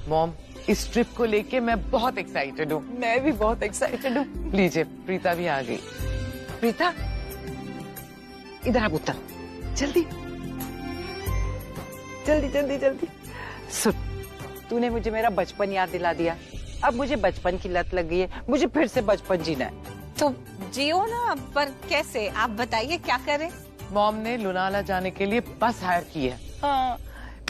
Mom, इस trip को लेके मैं बहुत एक्साइटेड हूँ। मैं भी बहुत एक्साइटेड हूँ। लीजिए, प्रीता भी आ गई। प्रीता, इधर आ पुत्र, जल्दी जल्दी जल्दी जल्दी। सुन, तूने मुझे मेरा बचपन याद दिला दिया। अब मुझे बचपन की लत लग गई है, मुझे फिर से बचपन जीना है। तो जियो ना, पर कैसे, आप बताइए क्या करें। मॉम ने लोनावाला जाने के लिए बस हायर की है। हाँ,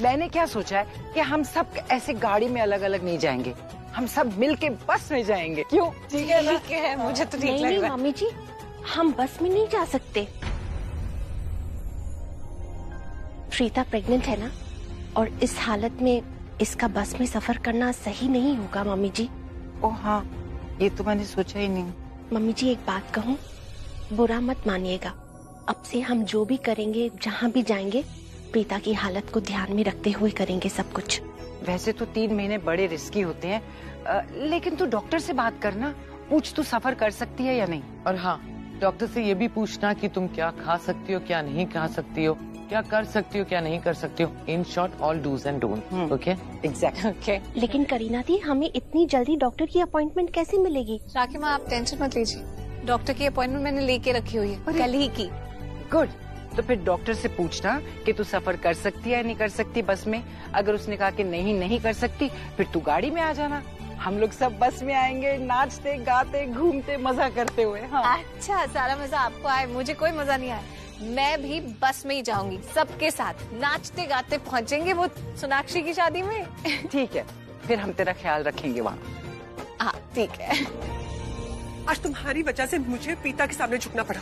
मैंने क्या सोचा है कि हम सब ऐसे गाड़ी में अलग अलग नहीं जाएंगे, हम सब मिलके बस में जाएंगे। क्यों? ठीक है ना? ठीक है, मुझे तो ठीक नहीं लग नहीं रहा है। मामी जी, हम बस में नहीं जा सकते। प्रीता प्रेग्नेंट है ना, और इस हालत में इसका बस में सफर करना सही नहीं होगा मम्मी जी। ओ हाँ, ये तो मैंने सोचा ही नहीं। मम्मी जी एक बात कहूँ, बुरा मत मानिएगा। अब से हम जो भी करेंगे, जहाँ भी जाएंगे, प्रीता की हालत को ध्यान में रखते हुए करेंगे सब कुछ। वैसे तो 3 महीने बड़े रिस्की होते हैं, लेकिन तू डॉक्टर से बात करना, पूछ तू सफर कर सकती है या नहीं। और हाँ, डॉक्टर से ये भी पूछना कि तुम क्या खा सकती हो, क्या नहीं खा सकती हो, क्या कर सकती हो, क्या नहीं कर सकती हो। In short, all dos and don't. Okay, exactly. Okay, लेकिन करीना दी, हमें इतनी जल्दी डॉक्टर की अपॉइंटमेंट कैसे मिलेगी? राखी माँ आप टेंशन मत लीजिए, डॉक्टर की अपॉइंटमेंट मैंने लेके रखी हुई है, कल ही की। गुड। तो फिर डॉक्टर से पूछना कि तू सफर कर सकती है या नहीं कर सकती बस में। अगर उसने कहा कि नहीं कर सकती, फिर तू गाड़ी में आ जाना। हम लोग सब बस में आएंगे, नाचते गाते घूमते मजा करते हुए। हाँ। अच्छा, सारा मजा आपको आए, मुझे कोई मजा नहीं आया। मैं भी बस में ही जाऊंगी, सबके साथ नाचते गाते पहुंचेंगे वो सोनाक्षी की शादी में। ठीक है, फिर हम तेरा ख्याल रखेंगे वहाँ। हाँ ठीक है। आज तुम्हारी वजह से मुझे प्रीता के सामने झुकना पड़ा।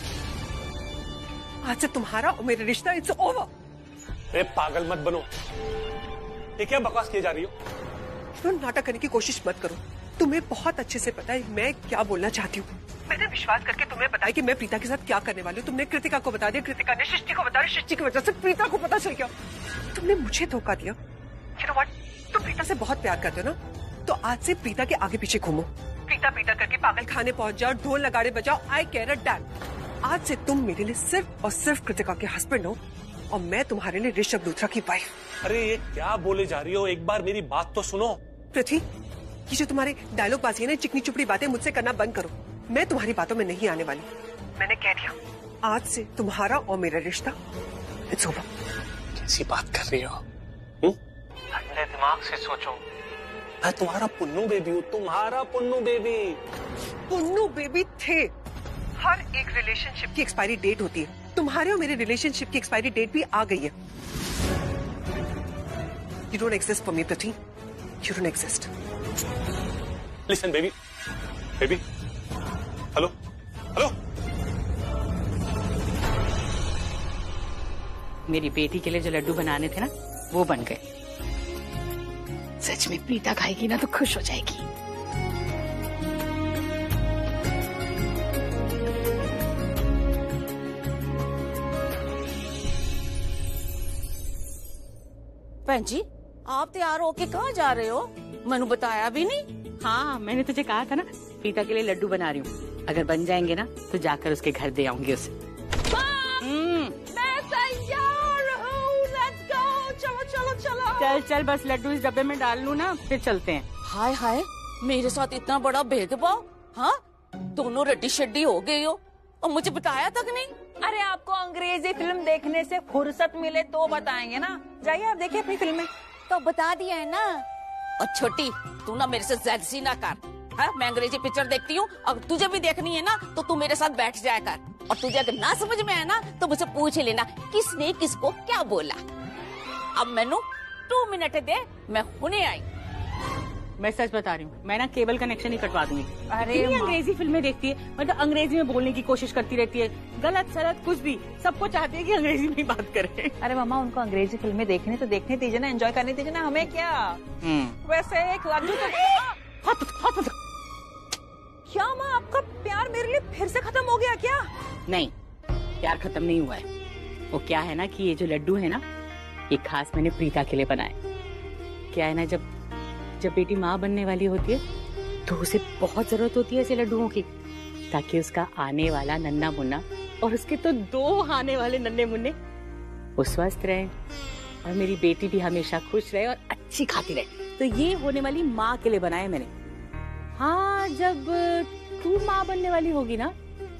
आज से तुम्हारा और मेरा रिश्ता इट्स ओवर। अरे पागल मत बनो, ये क्या बकवास किए जा रही हो? तुम नाटक करने की कोशिश मत करो। तुम्हें बहुत अच्छे से पता है मैं क्या बोलना चाहती हूँ। मैंने विश्वास करके तुम्हें बताया कि मैं प्रीता के साथ क्या करने वाली हूँ। तुमने कृतिका को बता दिया, कृतिका ने सृष्टि को बता दिया, सृष्टि की वजह से प्रीता को पता चल गया। तुमने मुझे धोखा दिया। You know what? तुम प्रीता से बहुत प्यार करते हो ना, तो आज से प्रीता के आगे पीछे घूमो। प्रीता प्रीता करके पागल खाने पहुंच जाओ, ढोल नगाड़े बजाओ। आई केयर अ डैम। आज से तुम मेरे लिए सिर्फ और सिर्फ कृतिका के हस्बैंड हो, और मैं तुम्हारे लिए ऋषभ लूथरा की वाइफ। अरे ये क्या बोले जा रही हो? एक बार मेरी बात तो सुनो। पृथ्वी, ये जो तुम्हारे डायलॉग बाजी है ना, चिकनी चुपड़ी बातें मुझसे करना बंद करो। मैं तुम्हारी बातों में नहीं आने वाली। मैंने कह दिया, आज से तुम्हारा और मेरा रिश्ता इट्स ओवर। कैसी बात कर रही हो? ठंडे दिमाग से सोचो। मैं तुम्हारा पुन्नू बेबी हूँ, तुम्हारा पुन्नू बेबी। पुन्नू बेबी थे। हर एक रिलेशनशिप की एक्सपायरी डेट होती है। तुम्हारे और मेरे रिलेशनशिप की एक्सपायरी डेट भी आ गई है। You don't exist for me, Prati. You don't exist. Listen, baby. Baby. Hello, hello. मेरी बेटी के लिए जो लड्डू बनाने थे ना, वो बन गए। सच में प्रीता खाएगी ना तो खुश हो जाएगी। बहन जी, आप तैयार होके कहाँ जा रहे हो? मैंने बताया भी नहीं। हाँ, मैंने तुझे कहा था ना, प्रीता के लिए लड्डू बना रही हूँ। अगर बन जाएंगे ना तो जाकर उसके घर दे आऊंगी उसे। मैं तैयार हूँ, लेट्स गो। चलो चलो चलो। चल चल, बस लड्डू इस डब्बे में डाल लूँ ना, फिर चलते हैं। हाय हाय, मेरे साथ इतना बड़ा भेदभाव। हाँ, दोनों रड्डी शड्डी हो गई हो और मुझे बताया तक नहीं। अरे आपको अंग्रेजी फिल्म देखने से फुर्सत मिले तो बताएंगे ना। जाइए आप देखिए अपनी फिल्में। तो बता दिया है ना। और छोटी, तू ना मेरे से जैक्सी ना कर। हाँ, मैं अंग्रेजी पिक्चर देखती हूँ, अब तुझे भी देखनी है ना तो तू मेरे साथ बैठ जाया कर। और तुझे अगर ना समझ में आया ना तो मुझे पूछ लेना किसने किसको क्या बोला। अब मैनू 2 मिनट दे, मैं हुने आई। मैं सच बता रही हूँ, मैं ना केबल कनेक्शन ही कटवा दूंगी। अरे कितनी अंग्रेजी फिल्में देखती है, मतलब अंग्रेजी में बोलने की कोशिश करती रहती है, गलत सलत कुछ भी, सबको चाहती है कि अंग्रेजी में ही बात करे। अरे मामा, उनको अंग्रेजी फिल्में देखने तो देखने दीजिए ना, एंजॉय करने दीजिए ना, हमें क्या। वैसे एक लड्डू तो क्या माँ, आपका प्यार मेरे लिए फिर से खत्म हो गया क्या? नहीं, प्यार खत्म नहीं हुआ है। वो क्या है ना कि ये जो लड्डू है ना, ये खास मैंने प्रीता के लिए बनाए। क्या है ना, जब बेटी माँ बनने वाली होती है तो उसे बहुत जरूरत होती है ऐसे लड्डुओं की, ताकि उसका आने वाला नन्ना मुन्ना और उसके तो 2 आने वाले नन्हे मुन्ने वो स्वस्थ रहे और मेरी बेटी भी हमेशा खुश रहे और अच्छी खाती रहे। तो ये होने वाली माँ के लिए बनाए मैंने। हाँ, जब तू माँ बनने वाली होगी ना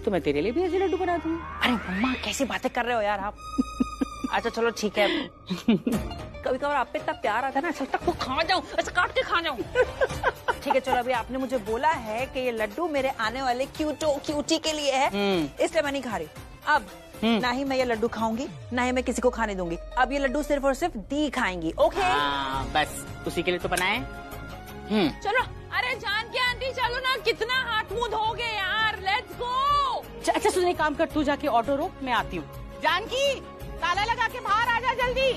तो मैं तेरे लिए भी ऐसे लड्डू बना दूंगी। अरे मम्मा कैसी बातें कर रहे हो यार आप। अच्छा चलो ठीक है। कभी कभार आप पे इतना प्यार आता है ना, ऐसा लगता है वो खा जाऊं, ऐसा काट के खा जाऊं। ठीक है चलो, अभी आपने मुझे बोला है कि ये लड्डू मेरे आने वाले क्यूटी के लिए है, इसलिए मैं नहीं खा रही। अब ना ही मैं ये लड्डू खाऊंगी, ना ही मैं किसी को खाने दूंगी। अब ये लड्डू सिर्फ और सिर्फ दी खाएंगी। ओके बस उसी के लिए तो बनाए। चलो। अरे जानकी आंटी चलो ना, कितना हाथ मुंह धोगे यार, लेट्स गो। अच्छा सुन, एक काम कर, तू जाके ऑटो रोक, मैं आती हूँ। जानकी ताला लगा के बाहर आ जा जल्दी।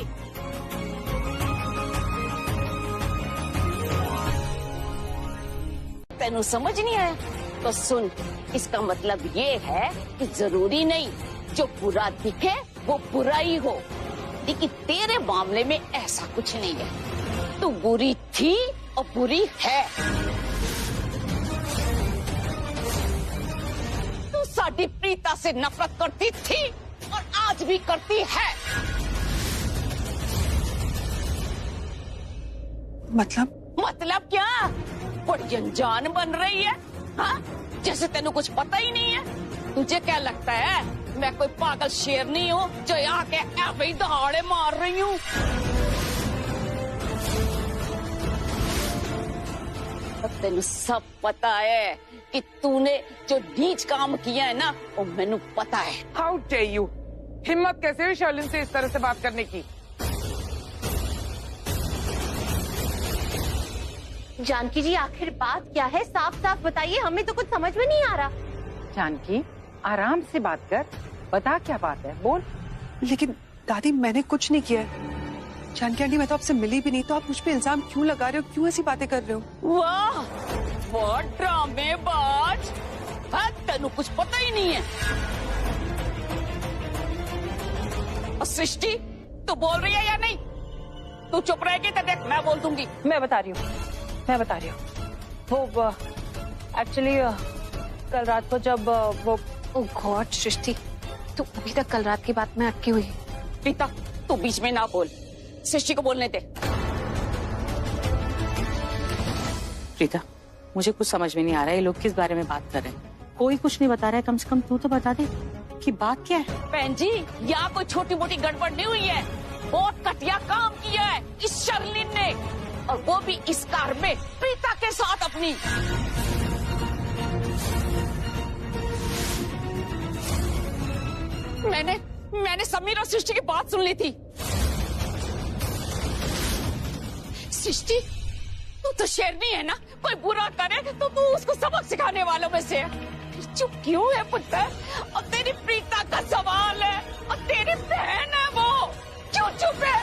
तेनू समझ नहीं आया तो सुन, इसका मतलब ये है कि जरूरी नहीं जो बुरा दिखे वो बुरा ही हो, लेकिन तेरे मामले में ऐसा कुछ नहीं है। तू बुरी थी और बुरी है। तू साडी प्रीता से नफरत करती थी और आज भी करती है। मतलब क्या? बड़ी अनजान बन रही है, हाँ? जैसे तेनू कुछ पता ही नहीं है। तुझे क्या लगता है मैं कोई पागल शेर नहीं हूँ जो यहाँ के ऐसे ही दहाड़े मार रही हूँ? अब तेनू सब पता है कि तूने जो नीच काम किया है ना, वो मैनू पता है। हाउ डेयर यू, हिम्मत कैसे हुई शर्लिन से इस तरह से बात करने की? जानकी जी आखिर बात क्या है, साफ साफ बताइए, हमें तो कुछ समझ में नहीं आ रहा। जानकी आराम से बात कर, बता क्या बात है, बोल। लेकिन दादी मैंने कुछ नहीं किया है। जानकी आंटी मैं तो आपसे मिली भी नहीं, तो आप मुझ पे इल्जाम क्यों लगा रहे हो, क्यों ऐसी बातें कर रहे हो? वाह, वो ड्रामेबाज, तेनू कुछ पता ही नहीं है। और सृष्टि तू बोल रही है या नहीं? तू चुप रहेगी तो देख मैं बोल दूंगी। मैं बता रही हूँ। वो एक्चुअली कल रात को जब वो ओह गॉड सृष्टि, तू अभी तक कल रात की बात में अटकी हुई है। प्रीता तू बीच में ना बोल, सृष्टि को बोलने दे। प्रीता मुझे कुछ समझ में नहीं आ रहा है, ये लोग किस बारे में बात कर रहे हैं। कोई कुछ नहीं बता रहा है, कम से कम तू तो बता दे कि बात क्या है। बहन जी यहाँ कोई छोटी मोटी गड़बड़ नहीं हुई है, बहुत घटिया काम किया है इस शर्लिन ने, और वो भी इस कार में प्रीता के साथ अपनी। मैंने समीर और सृष्टि की बात सुन ली थी। सृष्टि तू तो शेरनी है ना, कोई बुरा करे तो तू उसको सबक सिखाने वालों में से है। चुप क्यों है पुत्र? और तेरी प्रीता का सवाल है और तेरी बहन है, वो क्यों चुप है?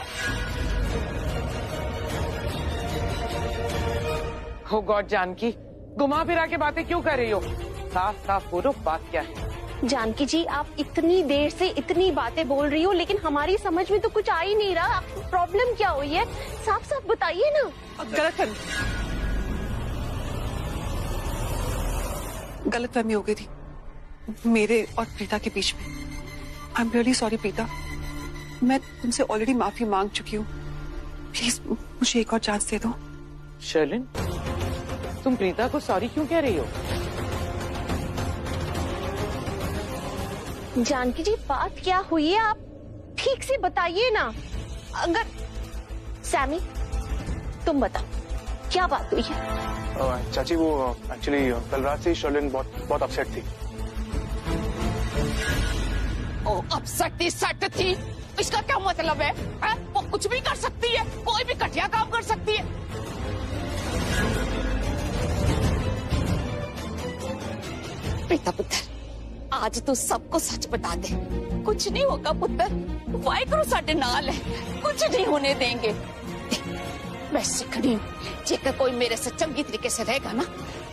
हो गॉड जानकी, घुमा फिरा के बातें क्यों कर रही हो? साफ साफ बोलो बात क्या है? जानकी जी आप इतनी देर से इतनी बातें बोल रही हो, लेकिन हमारी समझ में तो कुछ आ ही नहीं रहा। प्रॉब्लम क्या हुई है, साफ साफ बताइए ना। गलतफहमी हो गई थी मेरे और प्रीता के बीच में। I am really sorry Preeta, मैं तुमसे ऑलरेडी माफी मांग चुकी हूँ। प्लीज मुझे एक और चांस दे दो। शर्लिन तुम प्रीता को सॉरी क्यों कह रही हो? जानकी जी बात क्या हुई है, आप ठीक से बताइए ना। अगर सैमी तुम बताओ क्या बात हुई है? चाची वो एक्चुअली कल रात से शर्लिन बहुत अपसेट थी। ओ अपसेट थी, इसका क्या मतलब है? वो कुछ भी कर सकती है, कोई भी घटिया काम कर सकती है। प्रीता पुत्र आज तू सबको सच बता दे, कुछ नहीं होगा पुत्र, वाहिगुरु साडे नाल है, कुछ नहीं होने देंगे। मैं सिखनी हूँ, जेकर कोई मेरे से चंगी तरीके से रहेगा ना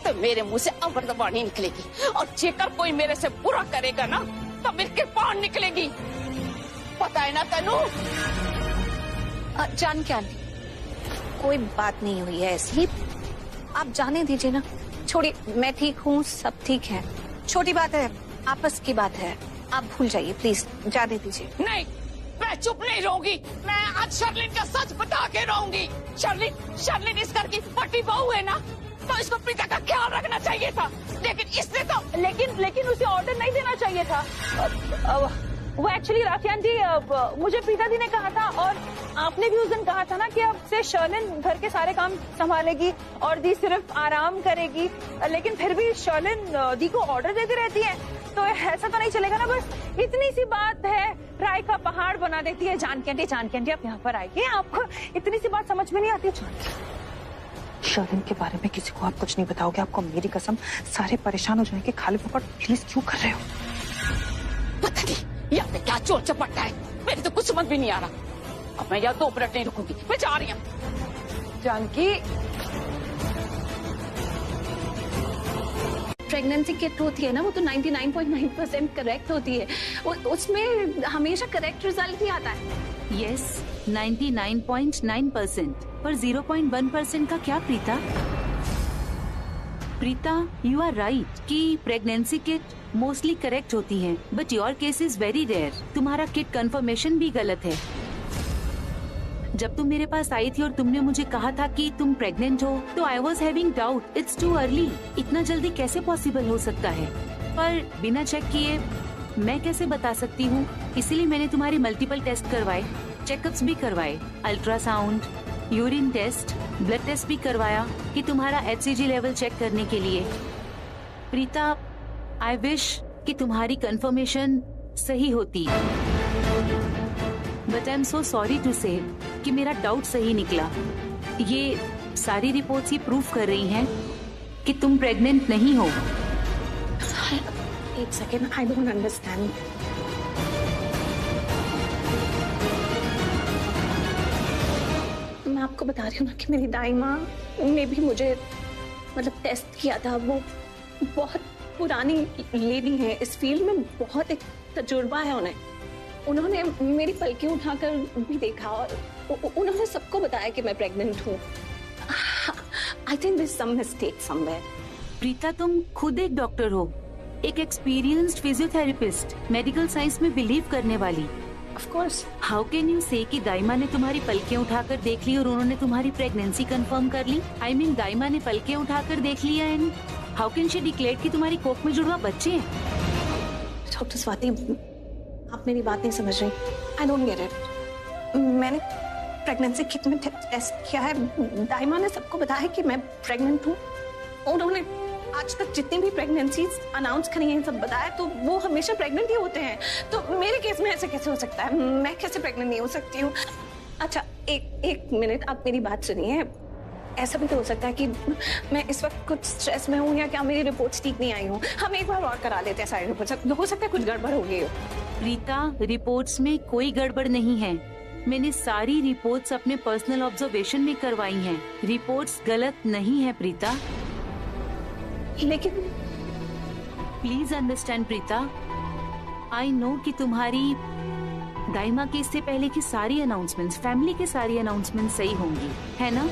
तो मेरे मुंह से अमृत वाणी निकलेगी, और जेकर कोई मेरे से बुरा करेगा ना तो मेरी कृपाण निकलेगी। पता है ना तनु? जान क्या नहीं, कोई बात नहीं हुई है ऐसी, आप जाने दीजिए ना, छोड़िए। मैं ठीक हूँ, सब ठीक है, छोटी बात है, आपस की बात है, आप भूल जाइए प्लीज, जाने दीजिए। नहीं मैं चुप नहीं रहूंगी। मैं आज शर्लिन का सच बता के रहूंगी। शर्लिन इस घर की फटी बहू है ना, तो इसको प्रीता का ख्याल रखना चाहिए था, लेकिन इसने तो लेकिन उसे ऑर्डर नहीं देना चाहिए था। वो एक्चुअली राखियान जी मुझे प्रीता दी ने कहा था, और आपने भी उस दिन कहा था ना कि अब से शर्लिन घर के सारे काम संभालेगी और दी सिर्फ आराम करेगी, लेकिन फिर भी शर्लिन दी को ऑर्डर देती रहती है, तो ऐसा तो नहीं चलेगा ना। बस इतनी सी बात है, राय का पहाड़ बना देती है। जानकी आंटी आप यहाँ पर आइए, आपको इतनी सी बात समझ में नहीं आती। शर्लिन के बारे में किसी को आप कुछ नहीं बताओगे, आपको मेरी कसम। सारे परेशान हो जाएंगे। खाली फुकट प्लीज क्यों कर रहे हो? पता नहीं यहाँ पे क्या चोर चपटता है, मेरे तो कुछ समझ भी नहीं आ रहा। अब मैं यहाँ 2 मिनट नहीं रुकूंगी, मैं जा रही हूँ। जानकी, प्रेगनेंसी किट होती है ना, वो तो 99.9% करेक्ट होती है। उसमें हमेशा करेक्ट रिजल्ट ही आता है। यस, 99.9%, पर 0.1% का क्या Preeta? Preeta, you are right कि प्रेगनेंसी किट मोस्टली करेक्ट होती है, but your case is very rare. तुम्हारा किट कंफर्मेशन भी गलत है। जब तुम मेरे पास आई थी और तुमने मुझे कहा था कि तुम प्रेग्नेंट हो, तो I was having doubt, it's too early, इतना जल्दी कैसे पॉसिबल हो सकता है। पर बिना चेक किए मैं कैसे बता सकती हूँ, इसीलिए मैंने तुम्हारे मल्टीपल टेस्ट करवाए, चेकअप्स भी करवाए, ultrasound, urine test, blood test भी करवाया कि तुम्हारा HCG लेवल चेक करने के लिए। प्रीता, आई विश कि तुम्हारी कंफर्मेशन सही होती, but I am so sorry to say कि मेरा डाउट सही निकला। ये सारी रिपोर्ट्स ही प्रूफ कर रही हैं कि तुम प्रेग्नेंट नहीं हो। एक सेकेंड, आई डोंट अंडरस्टैंड। मैं आपको बता रही हूँ ना कि मेरी दाई माँ ने भी मुझे टेस्ट किया था। वो बहुत पुरानी लेडी है, इस फील्ड में बहुत एक तजुर्बा है उन्हें। उन्होंने मेरी पलकें उठाकर भी देखा और उन्होंने सबको बताया कि मैं प्रेग्नेंट हूँ। I think there is some mistake somewhere. Preeta, तुम खुद एक डॉक्टर हो, एक एक्सपीरियंस्ड फिजियोथेरेपिस्ट, मेडिकल साइंस में बिलीव करने वाली। Of course, how can you say कि दाइमा ने तुम्हारी पलकें उठाकर देख ली और उन्होंने तुम्हारी प्रेगनेंसी कंफर्म कर ली? आई मीन दाइमा ने पलकें उठाकर देख लिया and how can she declare कि तुम्हारी कोख में जुड़वा बच्चे हैं? डॉक्टर स्वाति, आप मेरी बात नहीं समझ रही। I don't get it. मैंने प्रेगनेंसी किट में टेस्ट किया है, दाइमा ने सबको बताया कि मैं प्रेग्नेंट हूँ। उन्होंने आज तक जितनी भी प्रेगनेंसीज अनाउंस करी हैं सब बताया, तो वो हमेशा प्रेग्नेंट ही होते हैं। तो मेरे केस में ऐसे कैसे हो सकता है? मैं कैसे प्रेग्नेंट नहीं हो सकती हूँ? अच्छा, एक मिनट, आप मेरी बात सुनिए। ऐसा भी तो हो सकता है कि मैं इस वक्त कुछ स्ट्रेस में हूँ या क्या मेरी रिपोर्ट्स ठीक नहीं आई हूँ। हम एक बार और करा लेते हैं सारी रिपोर्ट्स, हो सकता है कुछ गड़बड़ हो गई हो। प्रीता, रिपोर्ट्स में कोई गड़बड़ नहीं है। मैंने सारी रिपोर्ट्स अपने पर्सनल ऑब्जर्वेशन में करवाई हैं। रिपोर्ट्स गलत नहीं है प्रीता। लेकिन please understand Preeta, I know कि तुम्हारी दाइमा के इससे पहले की सारी अनाउंसमेंट्स, फैमिली के सारी अनाउंसमेंट सही होंगी, है ना?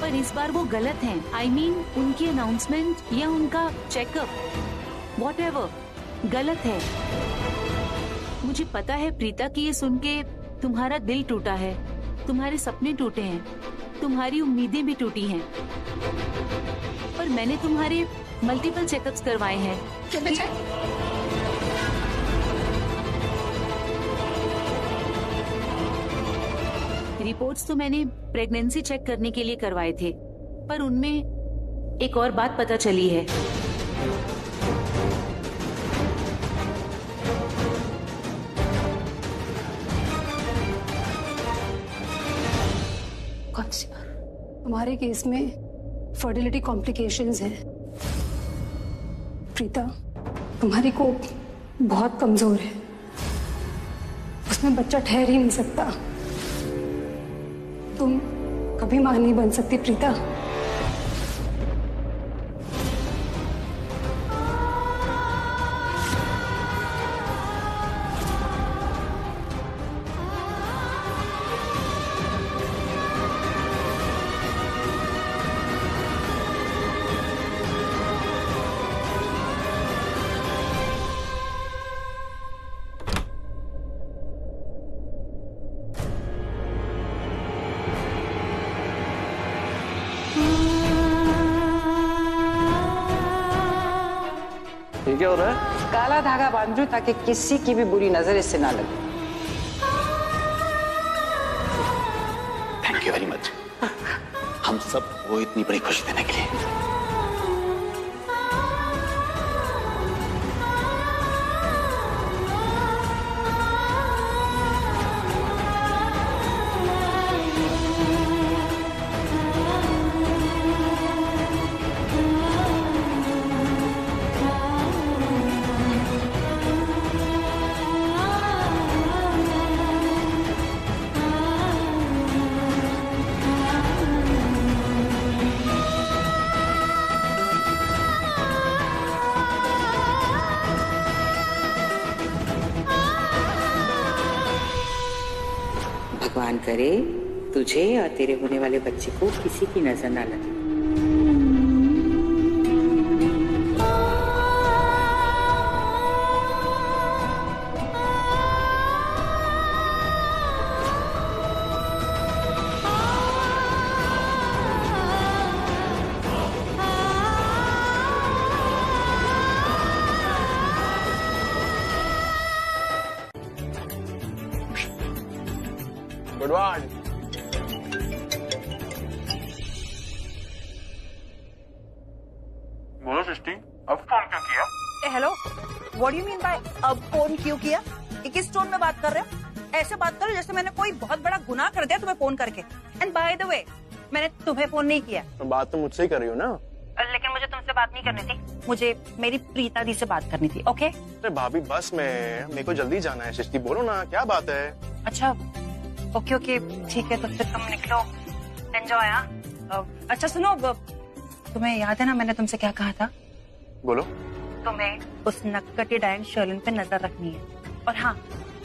पर इस बार वो गलत हैं। आई मीन उनकी अनाउंसमेंट या उनका चेकअप, व्हाटएवर, गलत है। मुझे पता है प्रीता कि ये सुन के तुम्हारा दिल टूटा है, तुम्हारे सपने टूटे हैं, तुम्हारी उम्मीदें भी टूटी हैं। पर मैंने तुम्हारे मल्टीपल चेकअप्स करवाए हैं। रिपोर्ट्स तो मैंने प्रेगनेंसी चेक करने के लिए करवाए थे, पर उनमें एक और बात पता चली है। कौन सी? हमारे केस में फर्टिलिटी कॉम्प्लिकेशंस हैं। प्रीता, तुम्हारी कोख बहुत कमजोर है, उसमें बच्चा ठहर ही नहीं सकता। तुम कभी मां नहीं बन सकती प्रीता। हो रहा है? काला धागा बांध दूं ताकि किसी की भी बुरी नजर इससे ना लगे। थैंक यू वेरी मच, हम सब वो इतनी बड़ी खुशी देने के लिए। भगवान करे तुझे और तेरे होने वाले बच्चे को किसी की नजर ना लगे। Good morning. बोलो सृष्टि, अब फोन क्यों किया? Hello, what do you mean by अब फोन क्यों किया? ये किस टोन में बात कर रहे हो? ऐसे बात करो जैसे मैंने कोई बहुत बड़ा गुनाह कर दिया तुम्हें फोन करके। एंड बाय द वे, मैंने तुम्हें फोन नहीं किया। तो बात तो मुझसे ही कर रही हो ना? लेकिन मुझे तुमसे बात नहीं करनी थी, मुझे मेरी प्रीता दी से बात करनी थी। ओके? अरे भाभी बस में, मेरे को जल्दी जाना है। सृष्टि बोलो ना, क्या बात है? अच्छा ओके ओके ठीक है, तो फिर तुम निकलो, एंजॉय। अच्छा सुनो, तुम्हें याद है ना मैंने तुमसे क्या कहा था? बोलो। तुम्हें उस नक्कटी डायन शर्लिन पे नजर रखनी है, और हाँ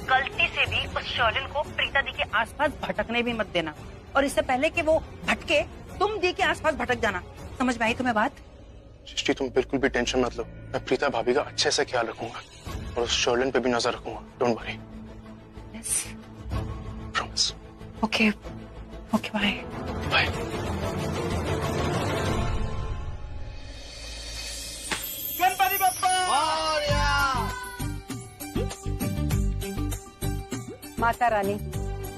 गलती से भी उस शर्लिन को प्रीता दी के आसपास भटकने भी मत देना, और इससे पहले कि वो भटके तुम दी के आसपास भटक जाना। समझ में आई तुम्हें बात? सृष्टि तुम बिल्कुल भी टेंशन मत लो, मैं प्रीता भाभी का अच्छे से ख्याल रखूंगा और उस शर्लिन पे भी नजर रखूंगा। Don't worry. Yes promise. Okay okay bye bye. Ganpati Bappa Mata Rani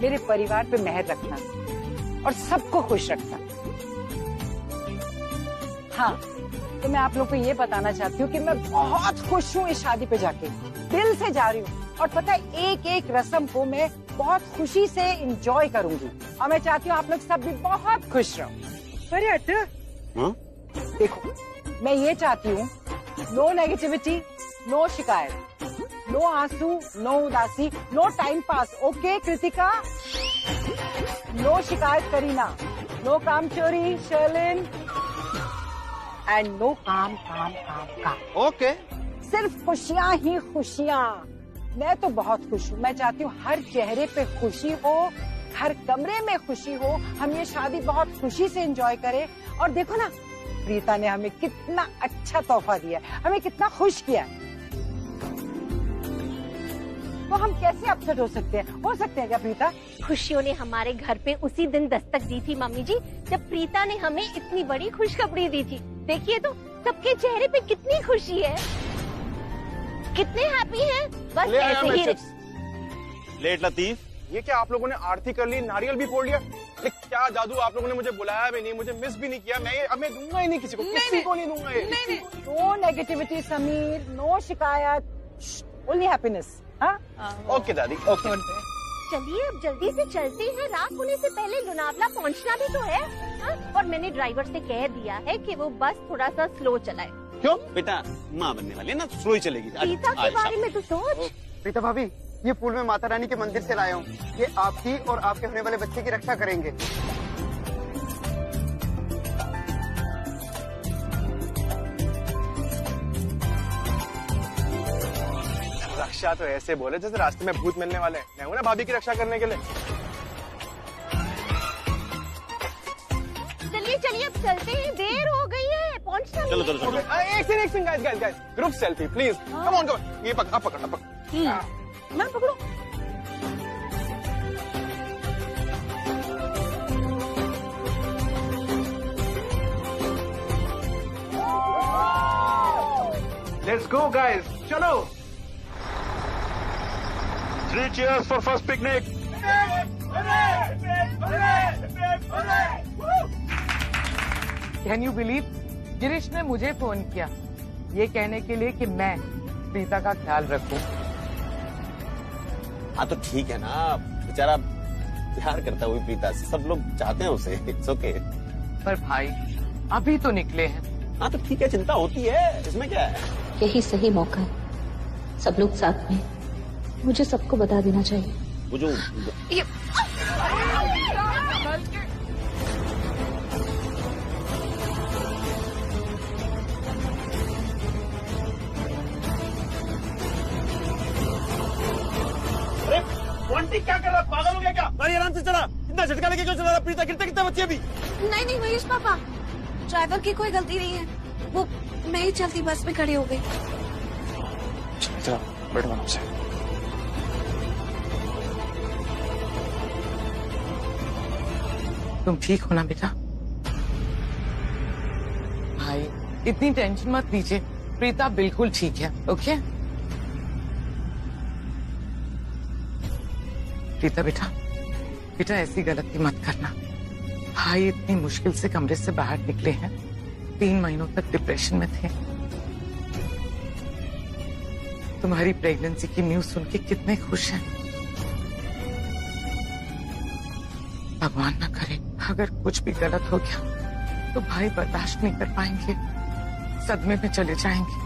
मेरे परिवार पे मेहर रखना और सबको खुश रखना। हाँ, तो मैं आप लोग को ये बताना चाहती हूँ कि मैं बहुत खुश हूँ इस शादी पे जाके, दिल से जा रही हूँ, और पता है एक एक रस्म को मैं बहुत खुशी से एंजॉय करूंगी, और मैं चाहती हूँ आप लोग सब भी बहुत खुश रहो। अरे अट देखो, मैं ये चाहती हूँ नो नेगेटिविटी, नो शिकायत, नो आंसू, नो उदासी, no time pass. Okay Kritika? No शिकायत करीना, नो काम चोरी शर्लिन, एंड नो काम काम काम काम। ओके। सिर्फ खुशियाँ ही खुशियाँ। मैं तो बहुत खुश हूँ, मैं चाहती हूँ हर चेहरे पे खुशी हो, हर कमरे में खुशी हो, हम ये शादी बहुत खुशी से एंजॉय करें। और देखो ना, प्रीता ने हमें कितना अच्छा तोहफा दिया, हमें कितना खुश किया। तो हम कैसे अपसेट हो सकते हैं? हो सकते हैं क्या प्रीता? खुशियों ने हमारे घर पे उसी दिन दस्तक दी थी मम्मी जी, जब प्रीता ने हमें इतनी बड़ी खुशखबरी दी थी। देखिए तो सबके चेहरे पे कितनी खुशी है, कितने हैप्पी हैं। बस ऐसे ही लेट लतीफ, ये क्या आप लोगों ने आरती कर ली, नारियल भी फोड़ लिया? क्या जादू, आप लोगों ने मुझे बुलाया भी नहीं, मुझे मिस भी नहीं किया। मैं ये अब मैं दूंगा ही नहीं किसी को, किसी को नहीं दूंगा ये। नहीं। नो नेगेटिविटी समीर, नो शिकायत, ओनली हैप्पीनेस। ओके दादी, ओके। चलिए अब जल्दी से चलते हैं, रात होने से पहले लोनावला पहुंचना भी तो है। और मैंने ड्राइवर से कह दिया है कि वो बस थोड़ा सा स्लो चलाए। क्यों बेटा, माँ बनने वाली है ना, स्लो ही चलेगी। प्रीता के बारे में तो सोच। प्रीता भाभी, ये फूल मैं माता रानी के मंदिर से लाया हूँ, ये आपकी और आपके होने वाले बच्चे की रक्षा करेंगे। रक्षा तो ऐसे बोले जैसे रास्ते में भूत मिलने वाले हैं। मैं हूँ ना भाभी की रक्षा करने के लिए। चलिए अब चलते हैं, देर हो गई है, पहुंचना चलो चलो चलो। एक second guys, group selfie please. Come on come, ये पकड़, पकड़। मैं पकड़ो। लेट्स गो गाइस, चलो। 3 cheers for first picnic. Can you believe, Girish ने मुझे फोन किया ये कहने के लिए कि मैं प्रीता का ख्याल रखूं। हाँ तो ठीक है ना, बेचारा प्यार करता है वही प्रीता से, सब लोग चाहते हैं उसे, इट्स ओके। पर भाई अभी तो निकले हैं। हाँ तो ठीक है, चिंता होती है, इसमें क्या है। यही सही मौका है, सब लोग साथ में, मुझे सबको बता देना चाहिए। वो जो क्या कर रहा, पागल हो गया क्या? गाड़ी आराम से चला, इतना झटका लेके क्यों चला रहा? प्रीता गिरते कितने बच्चे अभी? नहीं महेश पापा, ड्राइवर की कोई गलती नहीं है, वो मैं ही चलती बस में खड़ी हो गई। चलो बैठो आराम से। तुम ठीक हो ना बेटा? भाई इतनी टेंशन मत लीजिए, प्रीता बिल्कुल ठीक है। ओके प्रीता बेटा, बेटा ऐसी गलती मत करना। भाई इतनी मुश्किल से कमरे से बाहर निकले हैं, 3 महीनों तक डिप्रेशन में थे। तुम्हारी प्रेगनेंसी की न्यूज सुन के कितने खुश हैं। भगवान न करे अगर कुछ भी गलत हो गया तो भाई बर्दाश्त नहीं कर पाएंगे, सदमे में चले जाएंगे।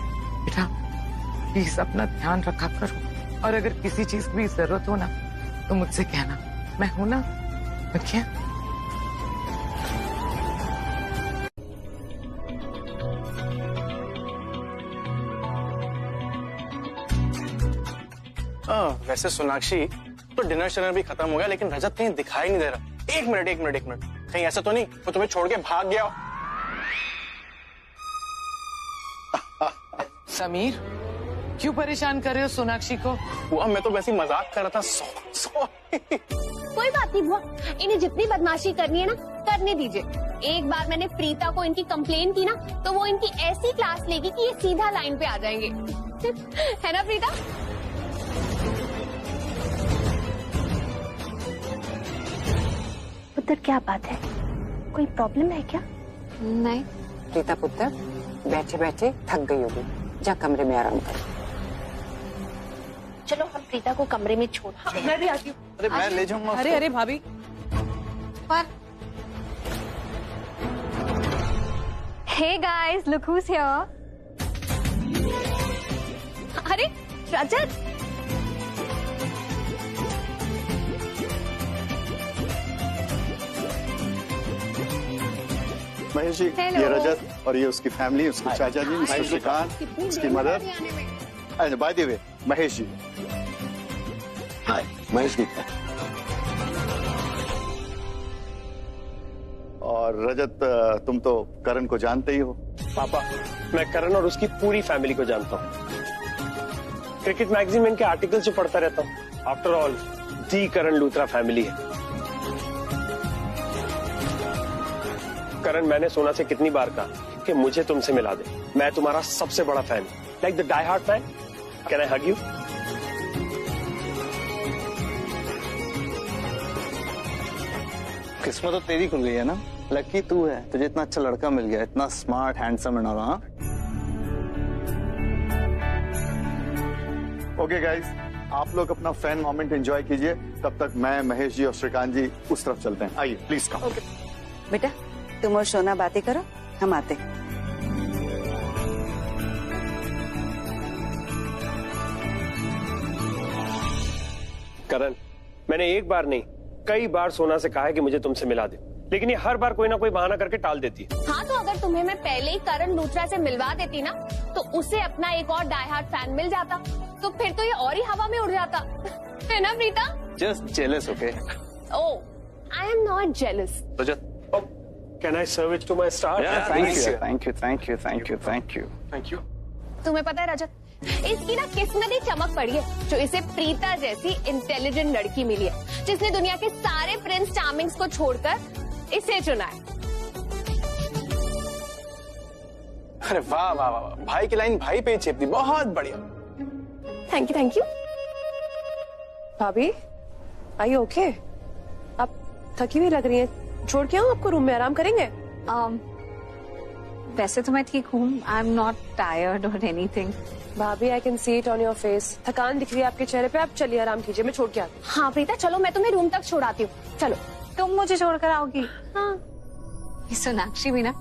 बेटा प्लीज अपना ध्यान रखा करो, और अगर किसी चीज की भी जरूरत हो ना तो मुझसे कहना, मैं हूं ना। ओके वैसे सोनाक्षी तो डिनर शिनर भी खत्म हो गया, लेकिन रजत कहीं दिखाई नहीं दे रहा। एक मिनट, कहीं ऐसा तो नहीं वो तुम्हें छोड़ के भाग गया? समीर क्यों परेशान कर रहे हो सोनाक्षी को? बुआ मैं तो वैसे ही मजाक कर रहा था। कोई बात नहीं बुआ, इन्हें जितनी बदमाशी करनी है ना करने दीजिए। एक बार मैंने प्रीता को इनकी कंप्लेन की ना तो वो इनकी ऐसी क्लास लेगी कि ये सीधा लाइन पे आ जाएंगे। है ना प्रीता? पुत्र क्या बात है, कोई प्रॉब्लम है क्या? नहीं प्रीता पुत्र, बैठे बैठे थक गई होगी, जा कमरे में आराम कर। चलो हम प्रीता को कमरे में छोड़। मैं भी आती हूँ। अरे मैं ले जाऊंगा। अरे भाभी, पर hey guys, look who's here. अरे रजत, महेश जी, ये रजत और ये उसकी फैमिली, उसके चाचा जी, मिस्टर श्रीकांत, उसकी mother. And by the way Mahesh ji. Hi Mahesh ji. और रजत तुम तो करण को जानते ही हो। पापा मैं करण और उसकी पूरी फैमिली को जानता हूँ, क्रिकेट मैगजीन में इनके आर्टिकल्स जो पढ़ता रहता हूँ। After all the Karan Luthra family है। करण मैंने सोना से कितनी बार कहा कि मुझे तुमसे मिला दे, मैं तुम्हारा सबसे बड़ा fan, like the die heart fan. Can I hug you? किस्मत तो तेरी खुल गई है ना, लकी तू है, तुझे इतना अच्छा लड़का मिल गया, इतना smart handsome and all. Okay guys, आप लोग अपना फैन मोमेंट एंजॉय कीजिए, तब तक मैं, महेश जी और श्रीकांत जी उस तरफ चलते हैं। आइए प्लीज कम। बेटा तुम और सोना बातें करो, हम आते। करण मैंने एक बार नहीं कई बार सोना से कहा है कि मुझे तुमसे मिला दे, लेकिन ये हर बार कोई ना कोई बहाना करके टाल देती है। हाँ तो अगर तुम्हें मैं पहले ही करण लूथरा से मिलवा देती ना तो उसे अपना एक और डाई हार्ट फैन मिल जाता, तो फिर तो ये और ही हवा में उड़ जाता। है ना Preeta? Just jealous, okay? Oh, I am not jealous. Rajat, can I serve it to my star? Thank you. तुम्हें पता है रजत, इसकी ना किस्मत ही चमक पड़ी है जो इसे प्रीता जैसी इंटेलिजेंट लड़की मिली है, जिसने दुनिया के सारे प्रिंस चार्मिंग्स को छोड़कर इसे चुना है। अरे वाह वाह वाह, भाई की लाइन भाई पे ही चेप दी, बहुत बढ़िया। Thank you thank you. भाभी आर यू ओके? आप थकी हुई लग रही हैं, छोड़ के आऊं आपको रूम में, आराम करेंगे? वैसे तो मैं ठीक हूँ, आई एम नॉट टायर्ड और एनीथिंग। भाभी I can see it on your face, थकान दिख रही है आपके चेहरे पे। आप चलिए आराम कीजिए, मैं छोड़ के आती हूँ। हाँ प्रीता चलो, मैं तुम्हें रूम तक छोड़ाती हूँ। चलो। तुम मुझे छोड़कर आओगी? हाँ। ये सोनाक्षी भी ना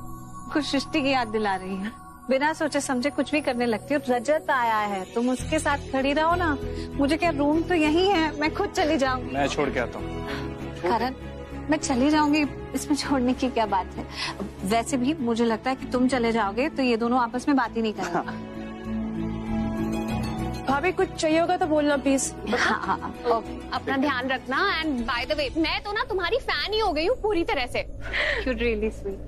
कुछ सृष्टि की याद दिला रही है। बिना सोचे समझे कुछ भी करने लगती है। रजत आया है, तुम उसके साथ खड़ी रहो ना। मुझे क्या, रूम तो यही है, मैं खुद चली जाऊंगी। मैं छोड़ के आता हूँ। करण मैं चली जाऊंगी, इसमें छोड़ने की क्या बात है? वैसे भी मुझे लगता है कि तुम चले जाओगे तो ये दोनों आपस में बात ही नहीं करेंगे। भाभी कुछ चाहिए होगा तो बोलना प्लीज। हाँ, अपना ध्यान रखना। एंड बाय द वे मैं तो ना तुम्हारी फैन ही हो गई हूँ पूरी तरह से। You really sweet.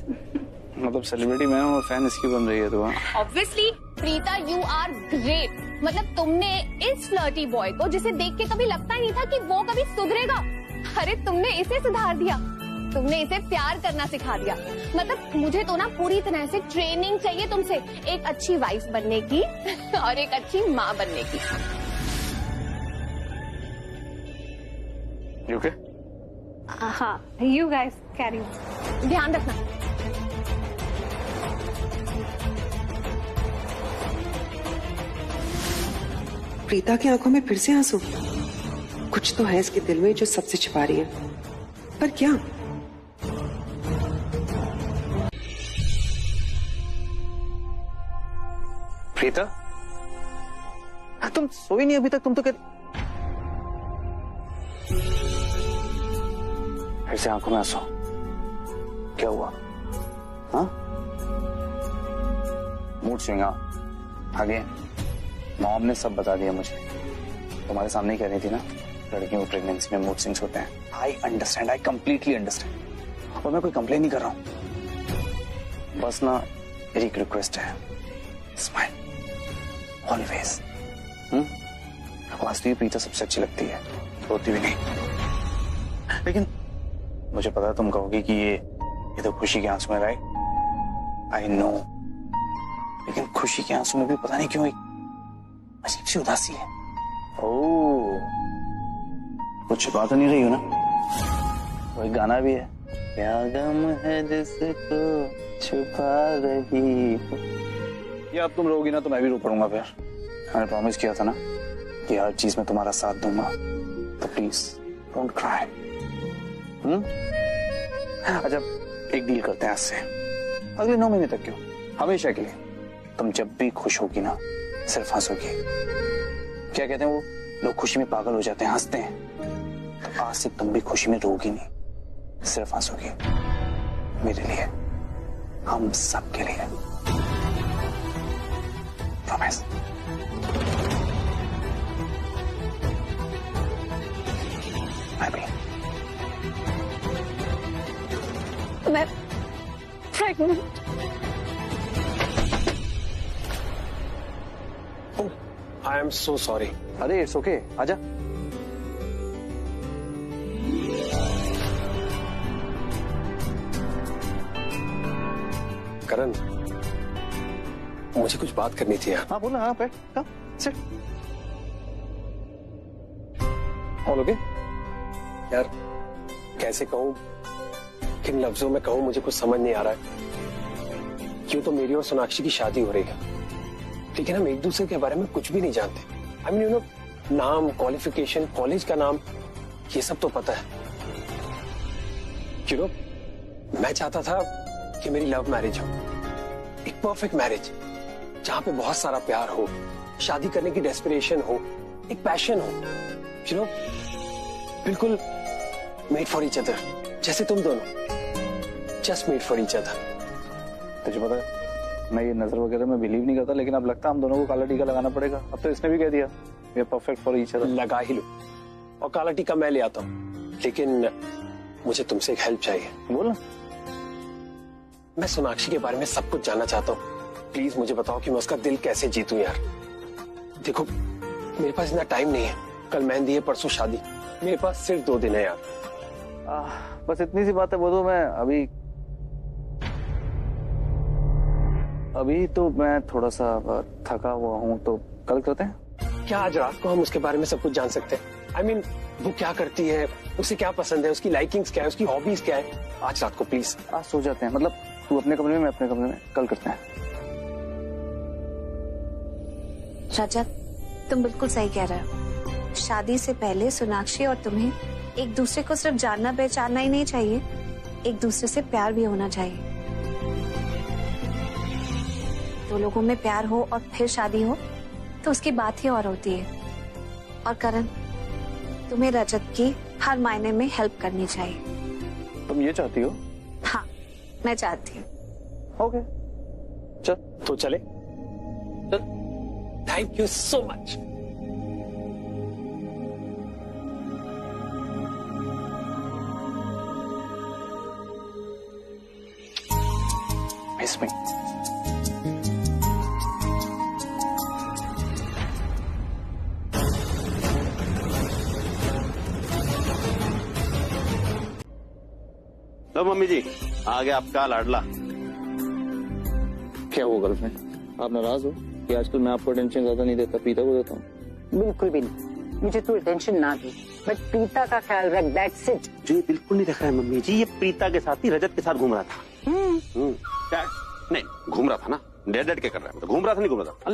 मतलब सेलिब्रिटी मैं हूँ, फैन इसकी बन रही है तो? Obviously Preeta you are great. मतलब तुमने इस फ्लर्टी बॉय को, जिसे देख के कभी लगता ही नहीं था कि वो कभी सुधरेगा, अरे तुमने इसे सुधार दिया। तुमने इसे प्यार करना सिखा दिया। मतलब मुझे तो ना पूरी तरह से ट्रेनिंग चाहिए तुमसे, एक अच्छी वाइफ बनने की और एक अच्छी माँ बनने की। You okay? हाँ, you guys carry on. ध्यान रखना। प्रीता की आंखों में फिर से आंसू। कुछ तो है इसके दिल में जो सबसे छिपा रही है, पर क्या? प्रीता तुम सोई नहीं अभी तक? तुम तो फिर से आंखों में आंसू, क्या हुआ? हाँ, मूड स्विंग आगे। मॉम ने सब बता दिया मुझे, तुम्हारे सामने ही कह रही थी ना, लड़कियों को प्रेगनेंसी में मूड स्विंग्स होते हैं। I understand, I completely understand. और मैं कोई कंप्लेन नहीं कर रहा हूं, बस ना मेरी एक रिक्वेस्ट है, स्माइल ऑलवेज। वास्तव में प्रीता सबसे अच्छी लगती है, रोती भी नहीं। लेकिन मुझे पता है तुम कहोगी कि ये तो खुशी के आंसू में, राइट? आई नो, लेकिन खुशी के आंसू में भी पता नहीं क्यों एक अजीब सी उदासी है। ओह, कुछ छुपा तो नहीं रही हो ना? वो एक गाना भी है, क्या गम है जिसको छुपा रही हो। ये अब तुम रोगी ना तो मैं भी रो पड़ूंगा फिर। मैंने प्रॉमिस किया था ना कि हर चीज में तुम्हारा साथ दूंगा, तो प्लीज डोंट क्राई। अच्छा, एक डील करते हैं आज से, अगले 9 महीने तक क्यों, हमेशा के लिए तुम जब भी खुश होगी ना सिर्फ हंसोगी। क्या कहते हैं वो लोग, खुशी में पागल हो जाते हैं, हंसते हैं। तो आज से तुम भी खुशी में रोगी नहीं, सिर्फ हंसोगी। मेरे लिए, हम सब के लिए, प्रॉमिस। मैं pregnant. I am so sorry. अरे इट्स ओके, आजा। करण, मुझे कुछ बात करनी थी यार। हाँ बोला, हाँ बैठ, कम सिट। All okay? यार कैसे कहूँ, किन लफ्जों में कहूँ, मुझे कुछ समझ नहीं आ रहा है। क्यों तो मेरी और सोनाक्षी की शादी हो रही है, लेकिन हम एक दूसरे के बारे में कुछ भी नहीं जानते। आई मीन यू नो, नाम, क्वालिफिकेशन, कॉलेज का नाम, ये सब तो पता है। यू नो, मैं चाहता था कि मेरी लव मैरिज हो, एक परफेक्ट मैरिज जहां पे बहुत सारा प्यार हो, शादी करने की डेस्पिरेशन हो, एक पैशन हो। यू नो, बिल्कुल मेड फॉर ईच अदर, जैसे तुम दोनों just made for each other. तुझे पता है मैं ये नजर वगैरह में बिलीव नहीं करता, लेकिन अब लगता है हम दोनों को काला टीका लगाना पड़ेगा। अब तो इसने भी कह दिया we are perfect for each other. लगा ही लो, और काला टीका मैं ले आता हूँ, लेकिन मुझे तुमसे एक हेल्प चाहिए। बोल। मैं सोनाक्षी के बारे में सब कुछ जानना चाहता हूँ। प्लीज मुझे बताओ कि मैं उसका दिल कैसे जीतूं यार। देखो मेरे पास इतना टाइम नहीं है, कल मेहंदी है, परसों शादी, मेरे पास सिर्फ 2 दिन है यार। बस इतनी सी बात है, वो तो मैं अभी अभी तो मैं थोड़ा सा थका हुआ हूँ, तो कल करते हैं। क्या आज रात को हम उसके बारे में सब कुछ जान सकते हैं? I mean, वो क्या करती है, उसे क्या पसंद है, उसकी लाइकिंग्स क्या है, उसकी हॉबीज क्या है? आज रात को प्लीज। आज सो जाते हैं, मतलब तू अपने कमरे में, मैं अपने कमरे में, कल करते हैं। रजत, तुम बिल्कुल सही कह रहे हो। शादी से पहले सोनाक्षी और तुम्हें एक दूसरे को सिर्फ जानना पहचानना ही नहीं चाहिए, एक दूसरे से प्यार भी होना चाहिए। दो लोगों में प्यार हो और फिर शादी हो तो उसकी बात ही और होती है। और करण, तुम्हें रजत की हर मायने में हेल्प करनी चाहिए। तुम ये चाहती हो? हाँ, मैं चाहती हूँ। ओके, चल तो चले। चल। Thank you so much. Miss me. लो मम्मी जी, आ गया आपका लाडला। क्या हुआ गर्लफ्रेंड, आप नाराज हो कि आजकल मैं आपको टेंशन ज्यादा नहीं देता, प्रीता को देता हूँ? बिल्कुल भी नहीं, मुझे तू टेंशन ना दे, बट प्रीता का ख्याल रख, दैट्स इट। जी बिल्कुल नहीं रख रहा है मम्मी जी, ये प्रीता के साथ ही रजत के साथ घूम रहा था। नहीं घूम रहा था ना, डेड क्या कर रहा है, मतलब घूम रहा था, नहीं घूम रहा था।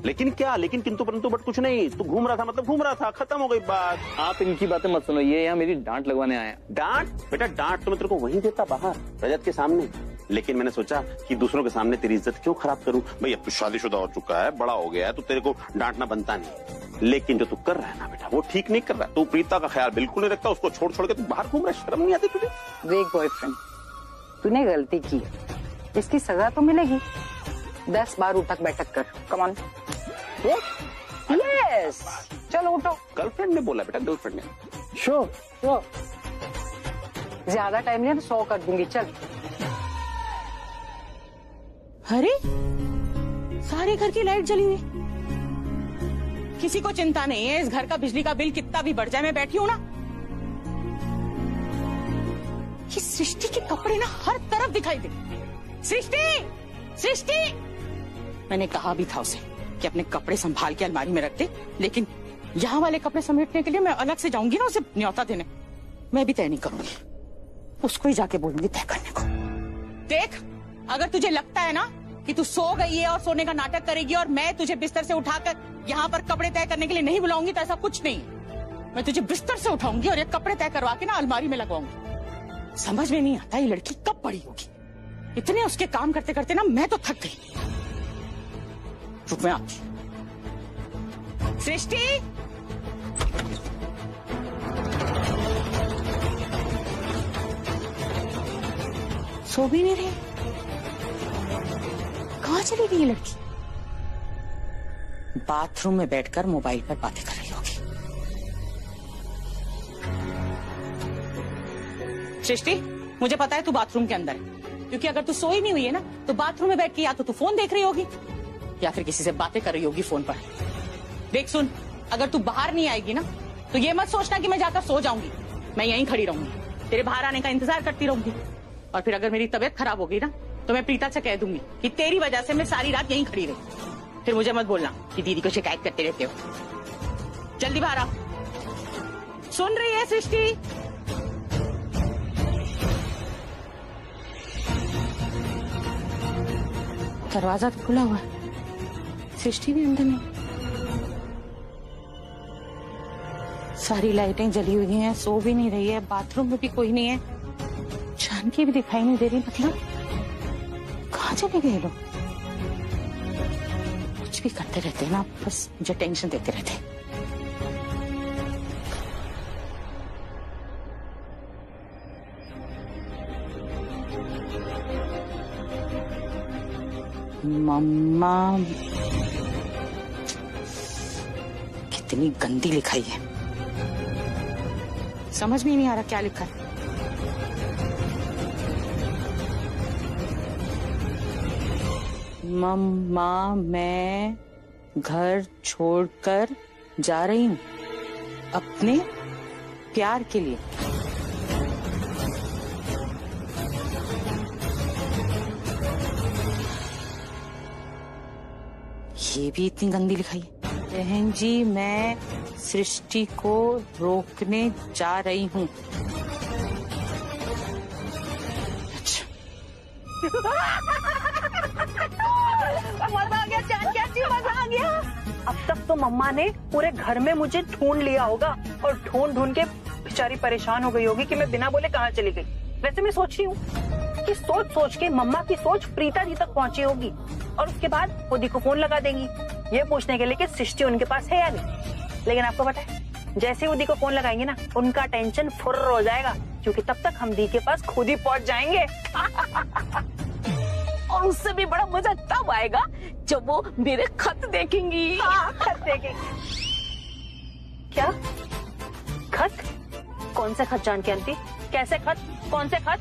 लेकिन क्या, लेकिन किंतु परंतु बट कुछ नहीं, तू घूम रहा था मतलब घूम रहा था, खत्म हो गई बात। आप इनकी बातें मत सुनो, ये यहाँ मेरी डांट लगवाने आए हैं। डांट? बेटा डांट तो मैं तेरे को वहीं देता बाहर, रजत के सामने, लेकिन मैंने सोचा कि दूसरों के सामने तेरी इज्जत क्यों खराब करूं। भाई अब तू शादीशुदा हो चुका है, बड़ा हो गया है, तो तेरे को डांटना बनता नहीं। लेकिन जो तू कर रहा है ना बेटा, वो ठीक नहीं कर रहा है। तू प्रीता का ख्याल बिल्कुल नहीं रखता, उसको छोड़ छोड़ के तू बाहर घूम रहा है, शर्म नहीं आती तुझे? देख बॉयफ्रेंड, तूने गलती की है, इसकी सजा तो मिलेगी। 10 बार उठक बैठक कर, कम ऑन। यस, चलो उठो। गर्लफ्रेंड ने बोला बेटा, गर्लफ्रेंड ने। श्योर, ज्यादा टाइम नहीं, 100 कर दूंगी, चल। अरे सारे घर की लाइट जली हुई, किसी को चिंता नहीं है इस घर का बिजली का बिल कितना भी बढ़ जाए, मैं बैठी हूँ ना। ये सृष्टि के कपड़े ना हर तरफ दिखाई दे। सृष्टि, मैंने कहा भी था उसे कि अपने कपड़े संभाल के अलमारी में रख दे, लेकिन यहाँ वाले कपड़े समेटने के लिए मैं अलग से जाऊंगी ना उसे न्योता देने, मैं भी तय नहीं करूंगी, उसको ही जाके बोलूंगी तय करने को। देख, अगर तुझे लगता है ना कि तू सो गई है और सोने का नाटक करेगी और मैं तुझे बिस्तर से उठाकर यहाँ पर कपड़े तय करने के लिए नहीं बुलाऊंगी, तो ऐसा कुछ नहीं। मैं तुझे बिस्तर से उठाऊंगी और ये कपड़े तय करवा के ना अलमारी में लगवाऊंगी। समझ में नहीं आता ये लड़की कब बड़ी होगी, इतने उसके काम करते करते ना मैं तो थक गई। रुक, मैं आती। सृष्टि, सो भी नहीं रही, कहाँ चली गई ये लड़की? बाथरूम में बैठकर मोबाइल पर बातें कर रही होगी। सृष्टि, मुझे पता है तू बाथरूम के अंदर है, क्योंकि अगर तू सोई नहीं हुई है ना तो बाथरूम में बैठ के या तो तू फोन देख रही होगी या फिर किसी से बातें कर रही होगी फोन पर। देख सुन, अगर तू बाहर नहीं आएगी ना तो ये मत सोचना कि मैं जाकर सो जाऊंगी, मैं यहीं खड़ी रहूंगी, तेरे बाहर आने का इंतजार करती रहूंगी। और फिर अगर मेरी तबीयत खराब हो गई ना तो मैं प्रीता से कह दूंगी कि तेरी वजह से मैं सारी रात यहीं खड़ी रही। फिर मुझे मत बोलना कि दीदी को शिकायत करते रहते हो। जल्दी बाहर आ। सुन रही है सृष्टि? दरवाजा तो खुला हुआ है, सृष्टि भी अंदर नहीं। सारी लाइटें जली हुई हैं, सो भी नहीं रही है, बाथरूम में भी कोई नहीं है, जानकी भी दिखाई नहीं दे रही। मतलब कहाँ चले गए लोग? कुछ भी करते रहते हैं ना, बस मुझे टेंशन देते रहते हैं। मम्मा, कितनी गंदी लिखाई है, समझ में ही नहीं आ रहा क्या लिखा है। मम्मा, मैं घर छोड़कर जा रही हूँ अपने प्यार के लिए। ये भी इतनी गंदी लिखाई है। बहन जी, मैं सृष्टि को रोकने जा रही हूँ। मजा आ गया, जान क्या चीज, मजा आ गया। अब तक तो मम्मा ने पूरे घर में मुझे ढूंढ लिया होगा और ढूंढ ढूंढ के बेचारी परेशान हो गई होगी कि मैं बिना बोले कहाँ चली गई। वैसे मैं सोच रही हूँ कि सोच सोच के मम्मा की सोच प्रीता जी तक पहुँची होगी और उसके बाद उदी को फोन लगा देंगी ये पूछने के लिए कि सृष्टि उनके पास है या नहीं। लेकिन आपको पता है, जैसे उदी को फोन लगाएंगे ना, उनका टेंशन फुर्र हो जाएगा, क्योंकि तब तक हम दी के पास खुद ही पहुंच जाएंगे। और उससे भी बड़ा मजा तब आएगा जब वो मेरे खत देखेंगी। खत देखेंगी? क्या खत? कौन से खत जान के आंटी? कैसे खत? कौन से खत?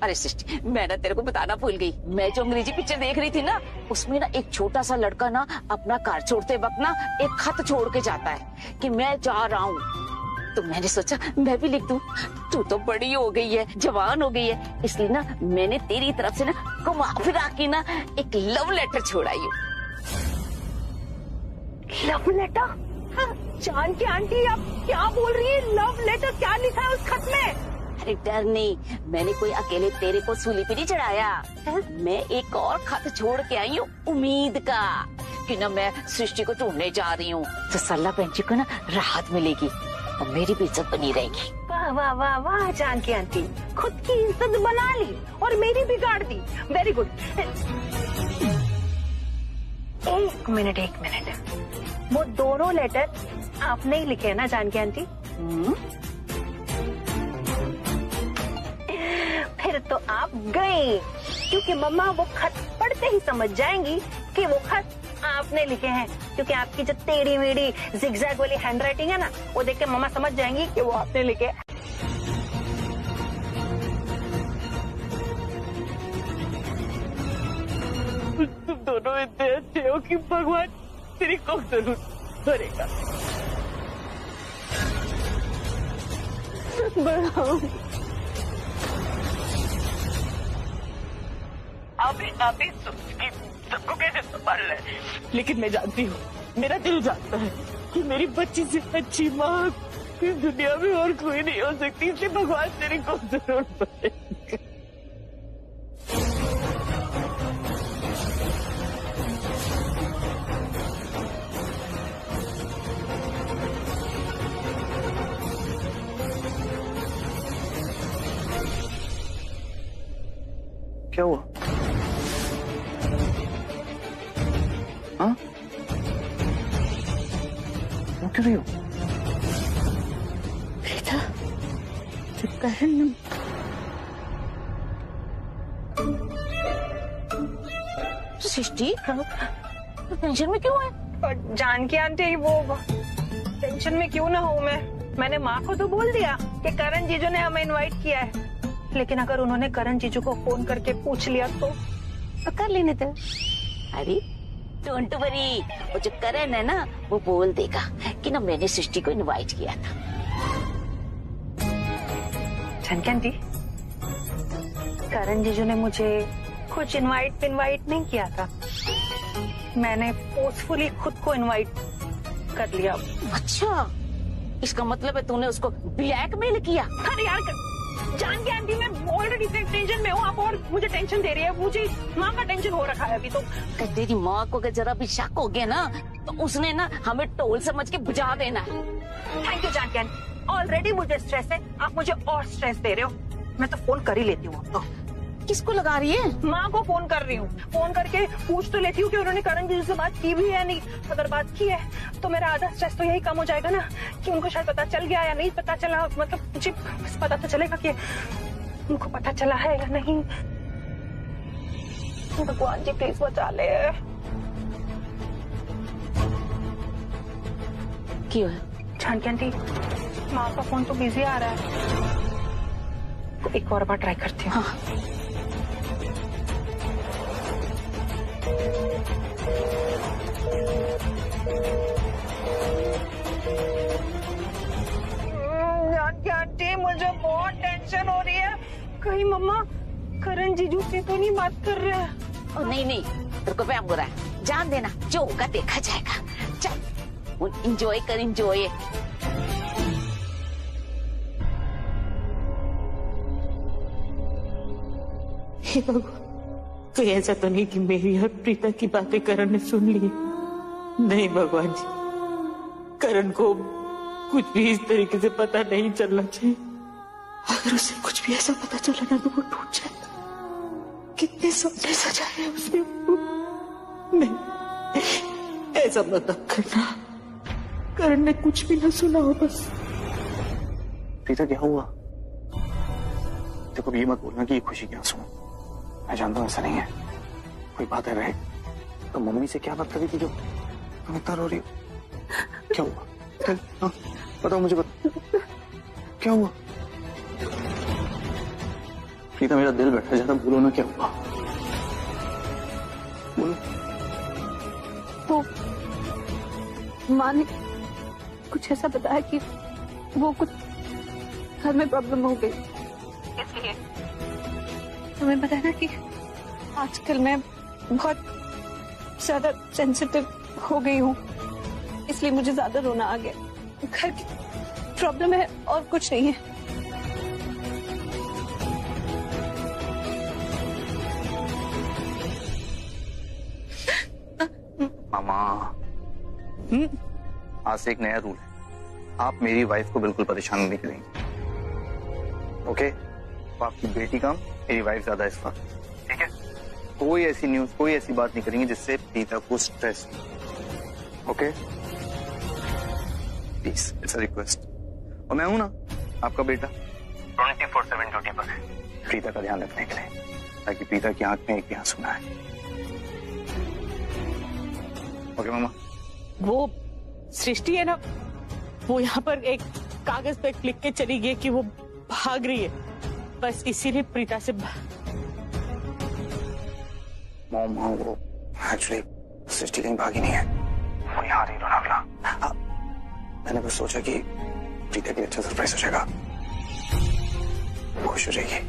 अरे सृष्टि, मैं ना तेरे को बताना भूल गई। मैं जो अंग्रेजी पिक्चर देख रही थी ना, उसमें ना एक छोटा सा लड़का ना अपना कार छोड़ते वक्त ना एक खत छोड़ के जाता है कि मैं जा रहा हूँ। तो मैंने सोचा मैं भी लिख दूं। तू तो बड़ी हो गई है, जवान हो गई है, इसलिए ना मैंने तेरी तरफ से ना घुमा फिरा के ना एक लव लेटर छोड़ाई हूँ। Love letter? जान के आंटी आप क्या बोल रही है? Love letter? क्या लिखा है उस खत में? अरे डर नहीं, मैंने कोई अकेले तेरे को सूली पे नहीं चढ़ाया। मैं एक और खत छोड़ के आई हूँ उम्मीद का, कि ना मैं सृष्टि को ढूंढने जा रही हूँ तो सल्ला बहन जी को ना राहत मिलेगी और मेरी भी इज्जत बनी रहेगी। वाह वाह वाह वाह जान की आंटी, खुद की इज्जत बना ली और मेरी बिगाड़ दी। Very good. एक मिनट, वो दोनों लेटर आपने ही लिखे हैं ना जान की आंटी? फिर तो आप गए, क्योंकि मम्मा वो खत पढ़ते ही समझ जाएंगी कि वो खत आपने लिखे हैं, क्योंकि आपकी जो टेढ़ी मेढ़ी जिगजैग वाली हैंडराइटिंग है ना, वो देख के मम्मा समझ जाएंगी कि वो आपने लिखे। तुम दोनों इतने अच्छे हो कि भगवान तेरी को जरूर करेगा। अभी सबको कैसे संभाल रहे, लेकिन मैं जानती हूँ, मेरा दिल जानता है कि मेरी बच्ची से अच्छी माँ इस दुनिया में और कोई नहीं हो सकती, इसलिए भगवान तेरे को जरूर करेगा। क्या हुआ? हाँ? वो क्यों रही हो? बेटा, चुप कर न। सृष्टि, तो टेंशन में क्यों है? जान की आंटी, वो टेंशन में क्यों ना हूँ मैंने माँ को तो बोल दिया कि करण जीजू ने हमें इनवाइट किया है, लेकिन अगर उन्होंने करण जीजू को फोन करके पूछ लिया तो कर लेने दे। अरे डोंट वरी, वो जो करण है ना, वो बोल देगा कि ना मैंने सृष्टि को इनवाइट किया था। जानकी, करण जीजू ने मुझे कुछ इनवाइट नहीं किया था, मैंने फोर्सफुली खुद को इनवाइट कर लिया। अच्छा, इसका मतलब है तूने उसको ब्लैकमेल किया? अरे यार जान के आंटी, मैं ऑलरेडी टेंशन में हूँ, आप और मुझे टेंशन दे रही है। मुझे माँ का टेंशन हो रखा है अभी तो। तेरी माँ को अगर जरा भी शक हो गया ना, तो उसने ना हमें टोल समझ के बुझा देना है। थैंक यू जान के आंटी, ऑलरेडी मुझे स्ट्रेस है, आप मुझे और स्ट्रेस दे रहे हो। मैं तो फोन कर ही लेती हूँ। तो किसको लगा रही है? माँ को फोन कर रही हूँ। फोन करके पूछ तो लेती हूँ कि उन्होंने करण जी से बात की भी है या नहीं। अगर बात की है तो मेरा आधा स्ट्रेस तो यही कम हो जाएगा ना, कि उनको शायद पता चल गया या नहीं पता चला, मतलब मुझे बस पता तो चलेगा कि उनको पता चला है या नहीं। भगवान जी प्लीज बचा ले। क्यों? जानकी आंटी, माँ का फोन तो बिजी आ रहा है, तो एक और बार ट्राई करती हूँ। जानकी आंटी, मुझे बहुत टेंशन हो रही है, कहीं मम्मा करण जीजू से तो नहीं बात कर रहे हैं? नहीं, तेरे को व्यायाम हो रहा है, जान देना, जो होगा देखा जाएगा। चल एंजॉय कर, एंजॉय। हे भगवान, कोई ऐसा तो नहीं कि मेरी और प्रीता की बातें करण ने सुन ली? नहीं भगवान जी, करण को कुछ भी इस तरीके से पता नहीं चलना चाहिए। अगर उसे कुछ भी ऐसा पता चला ना तो वो टूट जाएगा। कितने सपने सजाए हैं उसने। नहीं, ऐसा मत करना। करण ने कुछ भी ना सुना हो बस। प्रीता क्या हुआ? देखो ये मत बोलना कि ये खुशी के आंसू। मैं जानता हूँ ऐसा नहीं है, कोई बात है रहे तो मम्मी से क्या बात करी थी जो तुम इतना रो रही हो? क्या हुआ? चल हाँ बताओ मुझे, क्या हुआ? प्रीता मेरा दिल बैठा जाता, बोलो ना क्या हुआ, बोलो। तो माँ ने कुछ ऐसा बताया कि वो कुछ घर में प्रॉब्लम हो गई, इसलिए तुम्हें पता है ना कि आजकल मैं बहुत ज्यादा सेंसिटिव हो गई हूँ, इसलिए मुझे ज्यादा रोना आ गया। घर की प्रॉब्लम है और कुछ नहीं है। मामा, आज से एक नया रूल है, आप मेरी वाइफ को बिल्कुल परेशान नहीं करेंगे। ओके? तो आपकी बेटी कम, मेरी वाइफ ज्यादा इस वक्त, ठीक है? कोई ऐसी न्यूज, कोई ऐसी बात नहीं करेंगे जिससे प्रीता को स्ट्रेस हो। Okay? Please, it's a request. और मैं हूं ना आपका बेटा, 24/7 ड्यूटी पर है प्रीता का ध्यान रखने के लिए, ताकि प्रीता की आंख में एक भी आंसू ना आए। ओके मामा? वो सृष्टि है ना, वो यहाँ पर एक कागज पे लिख के चली गई कि वो भाग रही है, बस इसीलिए प्रीता से मॉम, वो एक्चुअली सृष्टि कहीं भागी नहीं है, वो यहाँ रही लोनावला। मैंने बस सोचा कि प्रीता के लिए अच्छा सरप्राइज हो जाएगा, खुश हो जाएगी।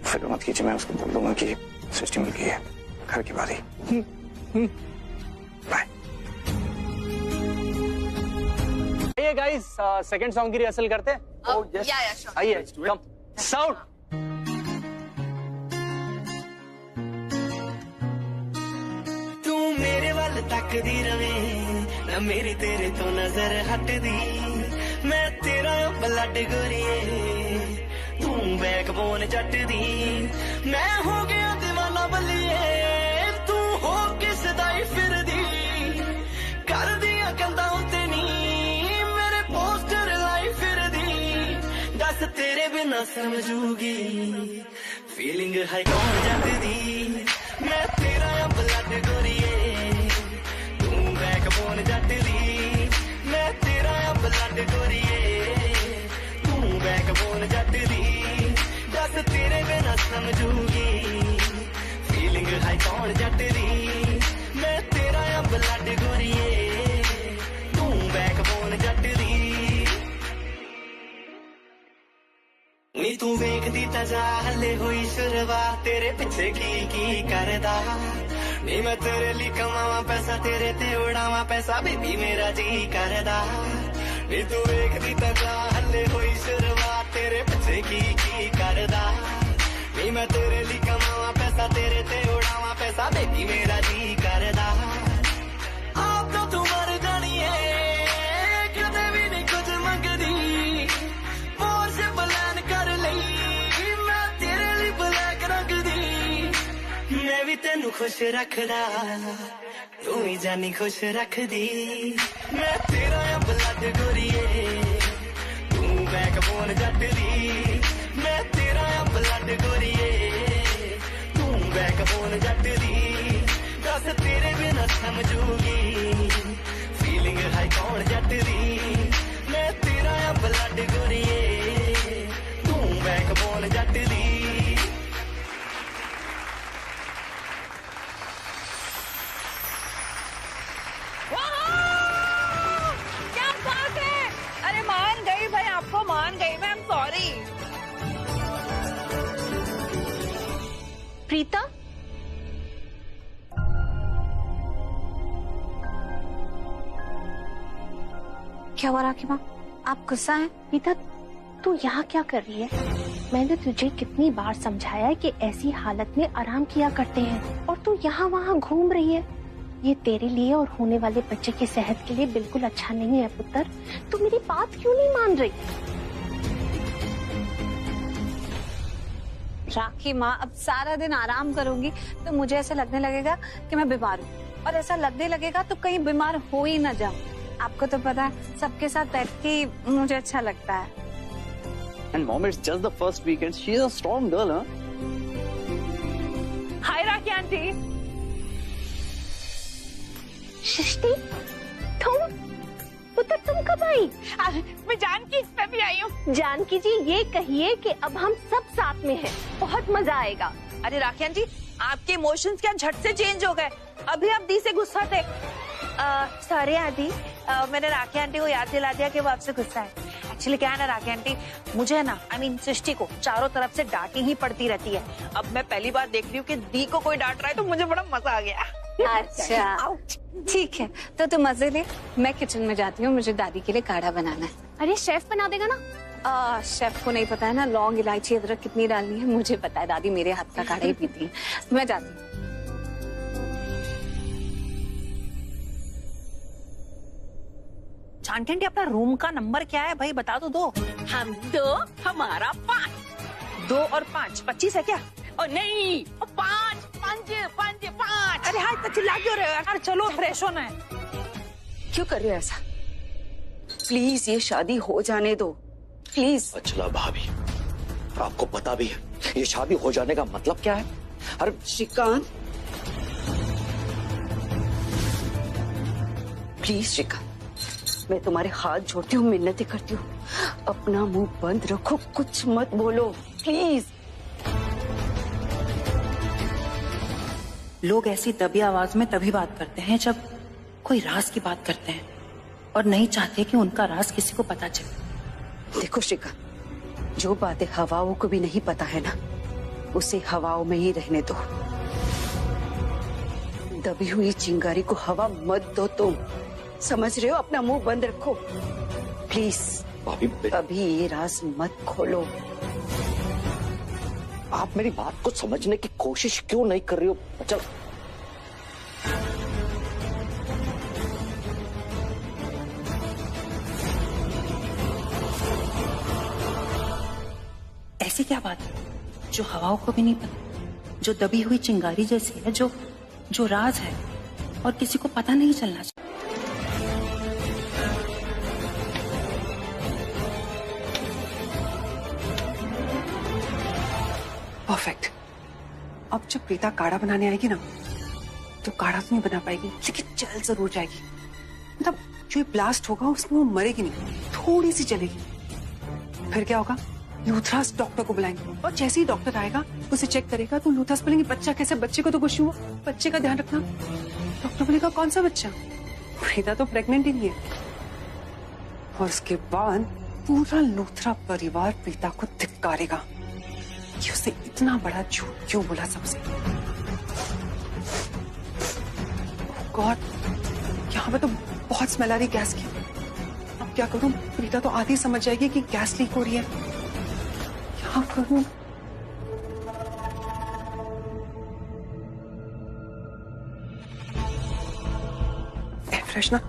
फिक्र मत कीजिए, मैं उसको बोल दूंगा कि सृष्टि मिल गई है, घर की बारी। बाय। आइए गाइस, सेकंड सॉन्ग की रिहर्सल करते हैं। ओह यस, आइए कम साउंड। तू मेरे वाल तकदी रवे ना, मेरी तेरे तो नजर हटदी, मैं तेरा ब्लड गोरिए, तू बैकबोन जट दी, मैं हो गया दीवाना बलिए, तू हो किस दाई फिर दी, कर दिया कंधा उते नी, मेरे पोस्टर लाई फिर दी, दस तेरे बिना समझूगी, फीलिंग है कौन जट दी, मैं तेरा ब्लड गोरिए, तू बैकबोन जट दी, मैं तेरा ब्लड गोरिए, तू बैकबोन जट दी, दस तेरे बिना समझूगी, फीलिंग है कौन जट दी, मैं तेरा ब्लड गोरिए, तू बैकबोन जट दी। नी तू वेखदी ता जा हले हुई शुरुआत, तेरे पिछे की करदा, नी मैं तेरे लिए कमावा पैसा, तेरे ते उड़ावा पैसा, बेबी मेरा जी करदा, नी तू वेखदी ता जा हले हुई शुरुआत, तेरे पिछे की करदा, नी मैं तेरे लिए कमावा पैसा, तेरे ते उड़ावा पैसा, बेबी मेरा जी करदा, आप तो तू मर जानी है, कदे भी नहीं कुछ मंगदी, मोर से बलान कर लई, मैं तेरे लिए ब्लैक रंग दी, मैं भी तेनू खुश रखदा, तू ही जानी खुश रख दी, मैं तेरा ब्लड गोरिए, तू बैकबोन जट दी, मैं तेरा ब्लड गोरिए, तू बैकबोन जट दी, दस तेरे बिना समझूगी, फीलिंग है कौन जट दी, मैं तेरा ब्लड गोरिए, तू बैकबोन जट दी। क्या बात है, अरे मान गई भाई, आपको मान गई मैं, I'm sorry। प्रीता क्या हुआ राखी माँ, आप गुस्सा हैं? प्रीता तू यहाँ क्या कर रही है? मैंने तुझे कितनी बार समझाया है कि ऐसी हालत में आराम किया करते हैं और तू यहाँ वहाँ घूम रही है। ये तेरे लिए और होने वाले बच्चे की सेहत के लिए बिल्कुल अच्छा नहीं है पुत्र। तू मेरी बात क्यों नहीं मान रही? राखी माँ, अब सारा दिन आराम करूंगी तो मुझे ऐसा लगने लगेगा कि मैं बीमार हूँ, और ऐसा लगने लगेगा तो कहीं बीमार हो ही ना जाऊँ। आपको तो पता है सबके साथ बैठ के मुझे अच्छा लगता है। And mom, it's just the first weekend. She's a strong girl, huh? Hi Rakhi aunty. Srishti, तुम पुत्र तुम कब आई? मैं जानकी मैं भी आई हूँ। जानकी जी ये कहिए कि अब हम सब साथ में हैं, बहुत मजा आएगा। अरे राखी आंटी, आपके इमोशंस क्या झट से चेंज हो गए? अभी आप दी से गुस्सा थे। सॉरी आंटी, मैंने राखी आंटी को याद दिला दिया कि वो आपसे गुस्सा है। एक्चुअली क्या है ना राखी आंटी, मुझे ना सृष्टि को चारों तरफ से डांटी ही पड़ती रहती है। अब मैं पहली बार देख रही हूँ कि दी को कोई डांट रहा है तो मुझे बड़ा मजा आ गया। अच्छा ठीक है, तो तुम मजे ले, मैं किचन में जाती हूँ, मुझे दादी के लिए काढ़ा बनाना है। अरे शेफ बना देगा ना? शेफ को नहीं पता है ना लौंग इलायची अदरक कितनी डालनी है, मुझे पता है, दादी मेरे हाथ का काढ़ा ही पीती है। मैं जाती हूँ। जानकी आंटी, अपना रूम का नंबर क्या है भाई, बता तो दो। हम 2, हमारा 5। 2 और 5 25 है क्या? और नहीं 5 5 5 5। अरे हाँ, इतना चिल्ला क्यों रहे हो यार? चलो फ्रेश होना है। क्यों कर रहे हो ऐसा? प्लीज ये शादी हो जाने दो, प्लीज। अच्छा भाभी, आपको पता भी है ये शादी हो जाने का मतलब क्या है? अरे श्रीकांत, प्लीज श्रीकांत, मैं तुम्हारे हाथ जोड़ती हूँ, मिन्नतें करती हूँ, अपना मुंह बंद रखो, कुछ मत बोलो प्लीज। लोग ऐसी दबी आवाज में तभी बात करते हैं जब कोई राज की बात करते हैं और नहीं चाहते कि उनका राज किसी को पता चले। देखो शिका, जो बातें हवाओं को भी नहीं पता है ना, उसे हवाओं में ही रहने दो। दबी हुई चिंगारी को हवा मत दो तुम, समझ रहे हो? अपना मुंह बंद रखो प्लीज। अभी ये राज मत खोलो। आप मेरी बात को समझने की कोशिश क्यों नहीं कर रही हो? चल ऐसी क्या बात है जो हवाओं को भी नहीं पता, जो दबी हुई चिंगारी जैसी है, जो राज है और किसी को पता नहीं चलना चाहिए। परफेक्ट। अब जब प्रीता काढ़ा बनाने आएगी ना, तो काढ़ा तो नहीं बना पाएगी, लेकिन चल जरूर जाएगी। मतलब जो ब्लास्ट होगा उसमें वो मरेगी नहीं, थोड़ी सी चलेगी। फिर क्या होगा? लूथरास डॉक्टर को बुलाएंगे और जैसे ही डॉक्टर आएगा उसे चेक करेगा तो लूथरास बोलेंगे बच्चा कैसे? बच्चे को तो कुछ हुआ, बच्चे का ध्यान रखना। डॉक्टर बोलेगा कौन सा बच्चा? प्रीता तो प्रेग्नेंट ही नहीं है। और उसके बाद पूरा लूथरा परिवार प्रीता को धिक्कारेगा कि उसने इतना बड़ा झूठ क्यों बोला सबसे। गॉड, यहाँ पे तो बहुत स्मेल आ रही गैस की। अब क्या करूं? प्रीता तो आधी समझ जाएगी कि गैस लीक हो रही है। क्या करूं? Air freshener.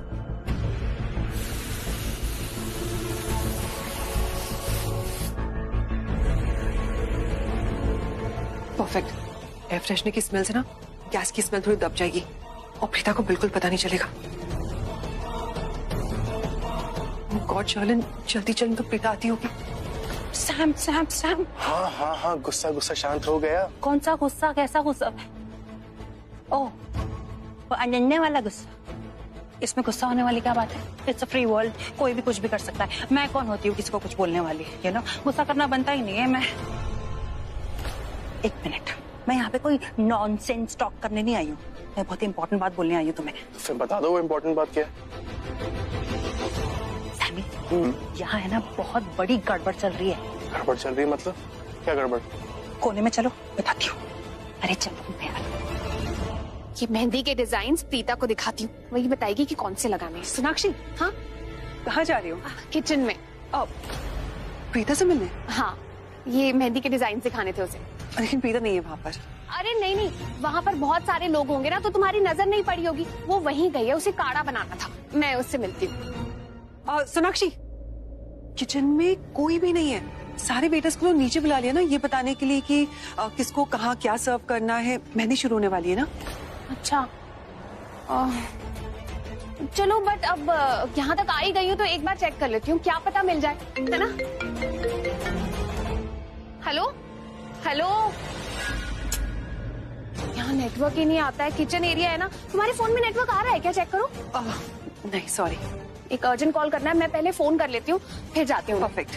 Perfect. Air freshener की स्मेल से ना गैस की स्मेल थोड़ी दब जाएगी और प्रीता को बिल्कुल पता नहीं चलेगा। गॉड शालिन, जल्दी चल, तो प्रीता आती होगी। Sam Sam Sam. हाँ, गुस्सा शांत हो गया। कौन सा गुस्सा? कैसा गुस्सा? ओह, वो अनन्या वाला गुस्सा। इसमें गुस्सा होने वाली क्या बात है? इट्स अ फ्री वर्ल्ड, कोई भी कुछ भी कर सकता है। मैं कौन होती हूँ किसी को कुछ बोलने वाली? यू नो, गुस्सा करना बनता ही नहीं है। मैं एक मिनट, मैं यहाँ पे कोई नॉनसेंस टॉक करने नहीं आई हूँ, मैं बहुत इंपॉर्टेंट बात बोलने आई हूँ तुम्हें। फिर बता दो वो इंपॉर्टेंट बात क्या है? सैमी, यहाँ है ना बहुत बड़ी गड़बड़ चल रही है। गड़बड़ चल रही है मतलब? क्या गड़बड़? कोने में चलो, बताती हूँ। अरे चलो यार। ये मेहंदी के डिजाइन प्रीता को दिखाती हूँ, वही बताएगी कि कौन से लगाने हैं। सोनाक्षी, हाँ कहाँ जा रही हो? किचन में। प्रीता से मिलने? हाँ, ये मेहंदी के डिजाइन सिखाने थे उसे। लेकिन प्रीता नहीं है वहाँ पर। अरे नहीं, वहाँ पर बहुत सारे लोग होंगे ना, तो तुम्हारी नजर नहीं पड़ी होगी। वो वहीं गई है, उसे काढ़ा बनाना था। मैं उससे मिलती हूँ। सोनाक्षी, किचन में कोई भी नहीं है। सारे वेटर्स को नीचे बुला लिया ना, ये बताने के लिए कि किसको कहाँ क्या सर्व करना है। मेहंदी शुरू होने वाली है ना। अच्छा, चलो, बट अब यहाँ तक आ ही गई हूँ तो एक बार चेक कर लेती हूँ, क्या पता मिल जाए, है ना? हेलो हेलो, यहाँ नेटवर्क ही नहीं आता है। किचन एरिया है ना, तुम्हारे फोन में नेटवर्क आ रहा है क्या? चेक करो। नहीं, सॉरी, एक अर्जेंट कॉल करना है, मैं पहले फोन कर लेती हूँ, फिर जाती हूँ। परफेक्ट।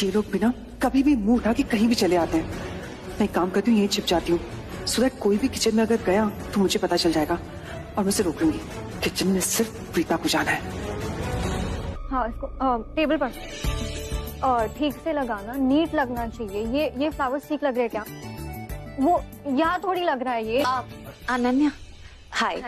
ये लोग बिना कभी भी मुंह उठा के कहीं भी चले आते हैं। मैं काम करती हूँ, यहीं छिप जाती हूँ, सो दैट कोई भी किचन में अगर गया तो मुझे पता चल जाएगा और मैं उसे रोक लूंगी। किचन में सिर्फ प्रीता को जाना है। हाँ, इसको टेबल पर ठीक से लगाना, नीट लगना चाहिए। ये फ्लावर्स ठीक लग रहे हैं क्या? वो यहाँ थोड़ी लग रहा है ये। अनन्या, हाय।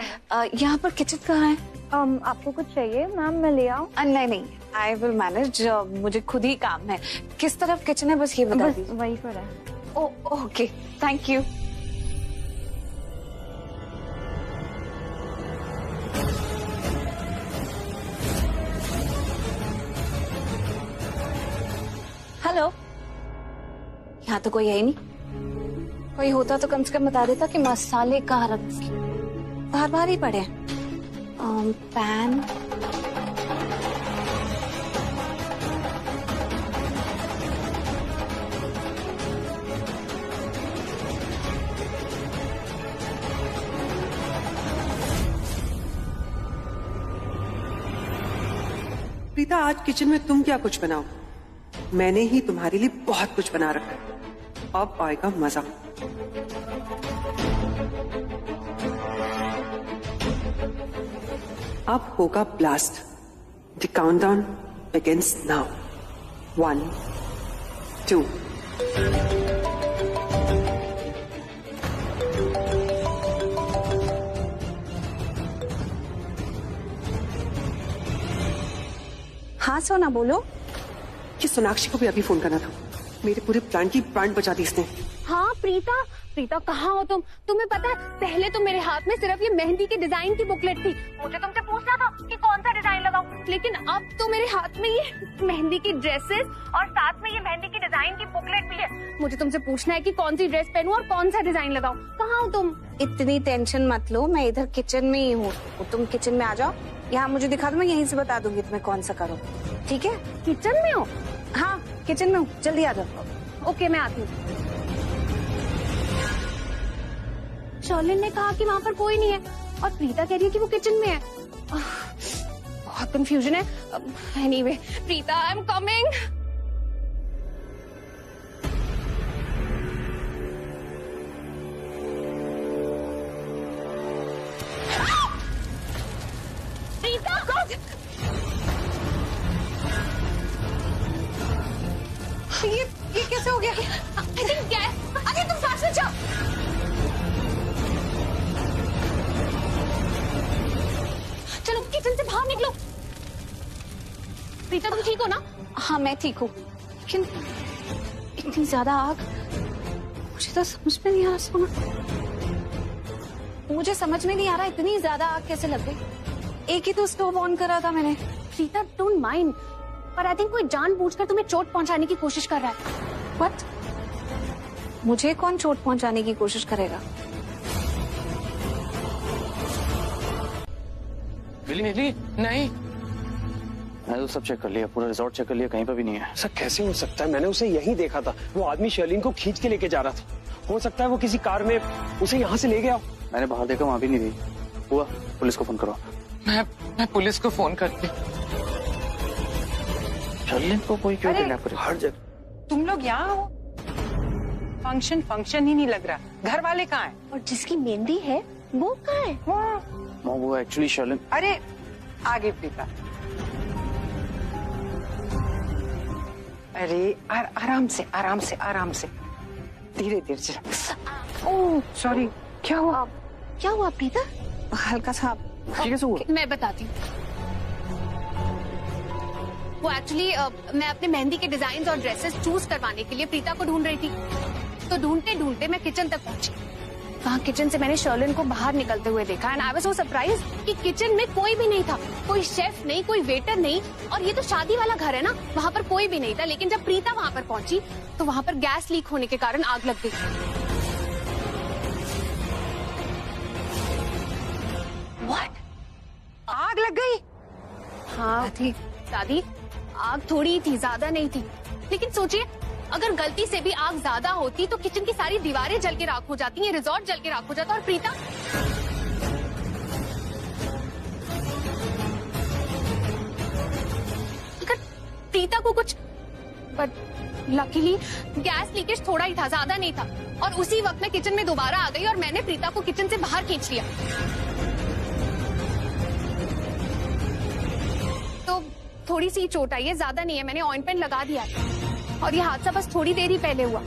यहाँ पर किचन कहाँ है? आपको कुछ चाहिए मैम? मैं ले आऊँ? नहीं, आई विल मैनेज। मुझे खुद ही काम है। किस तरफ किचन है बस ये बता दीजिए। वही पर है। Okay, thank you. हेलो, यहाँ तो कोई है ही नहीं। कोई होता तो कम से कम बता देता कि मसाले कहाँ रखे। बाहर ही पड़े हैं। पैन, प्रीता, आज किचन में तुम क्या कुछ बनाओ? मैंने ही तुम्हारे लिए बहुत कुछ बना रखा है। अब आएगा मजा। अब होगा blast. The countdown begins now. 1, 2। हाँ सोना, बोलो। कि सोनाक्षी को भी अभी फोन करना था। मेरे पूरे प्लान की प्राण बचा दी इसने। हाँ प्रीता, कहाँ हो तुम? तुम्हें पता है, पहले तो मेरे हाथ में सिर्फ ये मेहंदी के डिजाइन की बुकलेट थी। मुझे तुमसे पूछना था कि कौन सा डिजाइन लगाऊं, लेकिन अब तो मेरे हाथ में ये मेहंदी की ड्रेसेस और साथ में ये मेहंदी की डिजाइन की बुकलेट भी है। मुझे तुमसे पूछना है कि कौन सी ड्रेस पहनूं और कौन सा डिजाइन लगाऊं। कहाँ हो तुम? इतनी टेंशन मत लो, मैं इधर किचन में ही हूँ। तुम किचन में आ जाओ, यहाँ मुझे दिखा दो, मैं यहीं से बता दूंगी तुम्हें कौन सा करो। ठीक है? किचन में हो? हाँ, किचन में हूँ, जल्दी आ जाओ। ओके, मैं आती हूँ। शर्लिन ने कहा कि वहाँ पर कोई नहीं है और प्रीता कह रही है कि वो किचन में है। बहुत कंफ्यूजन है। Anyway, Preeta, I am coming. Preeta, ये कैसे हो गया? I think gas. अरे तुम सांस में जाओ। चलो किचन से बाहर निकलो। प्रीता, तुम ठीक हो ना? हाँ, मैं ठीक हूँ, लेकिन इतनी ज्यादा आग मुझे तो समझ में नहीं आ रहा। सोना, मुझे समझ में नहीं आ रहा इतनी ज्यादा आग कैसे लग गई। एक ही तो स्टोव ऑन करा था मैंने। प्रीता, डोंट माइंड, पर आई थिंक कोई जानबूझकर तुम्हें चोट पहुंचाने की कोशिश कर रहा है। व्हाट? मुझे कौन चोट पहुंचाने की कोशिश करेगा? मिली नहीं। मैंने तो सब चेक कर लिया, पूरा रिजॉर्ट चेक कर लिया, कहीं पर भी नहीं है। सर कैसे हो सकता है? मैंने उसे यहीं देखा था। वो आदमी शर्लिन को खींच के लेके जा रहा था। हो सकता है वो किसी कार में उसे यहाँ से ले गया। मैंने बाहर देखा, वहां भी नहीं थी। हुआ, पुलिस को फोन करो। मैं पुलिस को फोन करती। शर्लिन को कोई क्यों किडनैप करे? हर जगह। तुम लोग यहाँ हो? फंक्शन ही नहीं लग रहा। घर वाले कहाँ हैं? और जिसकी मेहंदी है वो कहाँ है? वो एक्चुअली शर्लिन। अरे आगे प्रीता। अरे आराम से धीरे धीरे चल। ओह सॉरी, क्या हुआ? क्या हुआ प्रीता? हल्का सा मैं बताती हूँ। वो एक्चुअली मैं अपने मेहंदी के डिजाइन और ड्रेसेस चूज करवाने के लिए प्रीता को ढूंढ रही थी। तो ढूंढते ढूंढते मैं किचन तक पहुंची। वहाँ किचन से मैंने शर्लिन को बाहर निकलते हुए देखा and I was so surprise कि किचन में कोई भी नहीं था, कोई शेफ नहीं, कोई वेटर नहीं। और ये तो शादी वाला घर है ना, वहाँ पर कोई भी नहीं था। लेकिन जब प्रीता वहाँ पर पहुंची तो वहाँ पर गैस लीक होने के कारण आग लग गई। व्हाट? आग लग गई? हाँ थी दादी, आग थोड़ी ही थी, ज्यादा नहीं थी। लेकिन सोचिए, अगर गलती से भी आग ज्यादा होती तो किचन की सारी दीवारें जल के राख हो जाती, ये रिजॉर्ट जल के राख हो जाता। और प्रीता, अगर प्रीता को कुछ, बट लकीली गैस लीकेज थोड़ा ही था, ज्यादा नहीं था। और उसी वक्त मैं किचन में दोबारा आ गई और मैंने प्रीता को किचन से बाहर खींच लिया। तो थोड़ी सी चोट आई है, ज्यादा नहीं है, मैंने ऑइंटमेंट लगा दिया है। और ये हादसा बस थोड़ी देर ही पहले हुआ।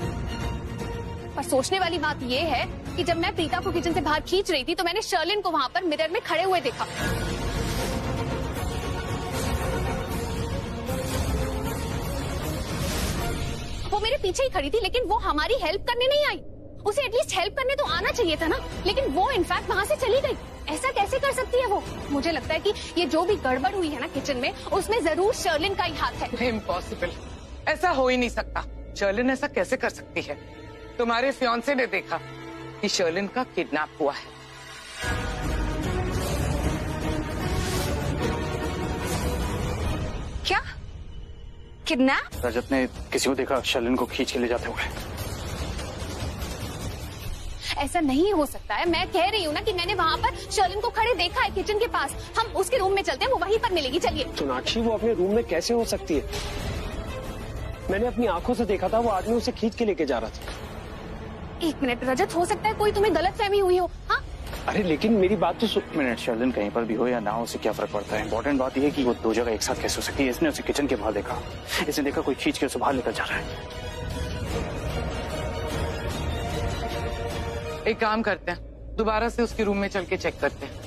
पर सोचने वाली बात ये है कि जब मैं प्रीता को किचन से बाहर खींच रही थी तो मैंने शर्लिन को वहाँ पर मिरर में खड़े हुए देखा। वो मेरे पीछे ही खड़ी थी, लेकिन वो हमारी हेल्प करने नहीं आई। उसे एटलीस्ट हेल्प करने तो आना चाहिए था ना, लेकिन वो इनफैक्ट वहाँ से चली गई। ऐसा कैसे कर सकती है वो? मुझे लगता है कि ये जो भी गड़बड़ हुई है ना किचन में, उसमें जरूर शर्लिन का ही हाथ है। इम्पॉसिबल, ऐसा हो ही नहीं सकता। शर्लिन ऐसा कैसे कर सकती है? तुम्हारे फियांसे ने देखा कि शर्लिन का किडनैप हुआ है। क्या किडनैप? रजत ने किसी को देखा शर्लिन को खींच के ले जाते हुए। ऐसा नहीं हो सकता है। मैं कह रही हूँ ना कि मैंने वहाँ पर शर्लिन को खड़े देखा है किचन के पास। हम उसके रूम में चलते हैं, वो वहीं पर मिलेगी। चलिए। सोनाक्षी, वो अपने रूम में कैसे हो सकती है? मैंने अपनी आंखों से देखा था, वो आदमी उसे खींच के लेके जा रहा था। एक मिनट रजत, हो सकता है कोई तुम्हें गलतफहमी हुई हो। हाँ, अरे लेकिन मेरी बात तो सुन। मिनट, शर्लिन कहीं पर भी हो या ना हो, उसे क्या फर्क पड़ता है? इंपॉर्टेंट बात यह है कि वो दो जगह एक साथ कैसे हो सकती है। इसने उसे किचन के बाहर देखा, इसने देखा कोई खींच के उसे बाहर लेकर जा रहा है। एक काम करते हैं, दोबारा से उसके रूम में चल के चेक करते हैं।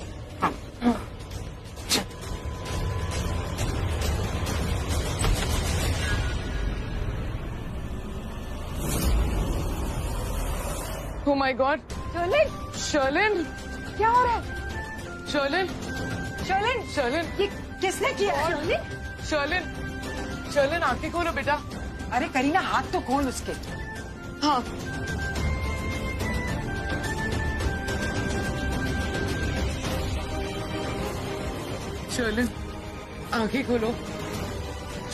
Oh my God! Sherlyn, Sherlyn, क्या हो रहा है? शर्लिन, शर्लिन, शर्लिन, ये किसने किया? शर्लिन, शर्लिन, शर्लिन, आंखें खोलो बेटा। अरे करीना, हाथ तो खोल उसके। हाँ। शर्लिन, आंखें खोलो।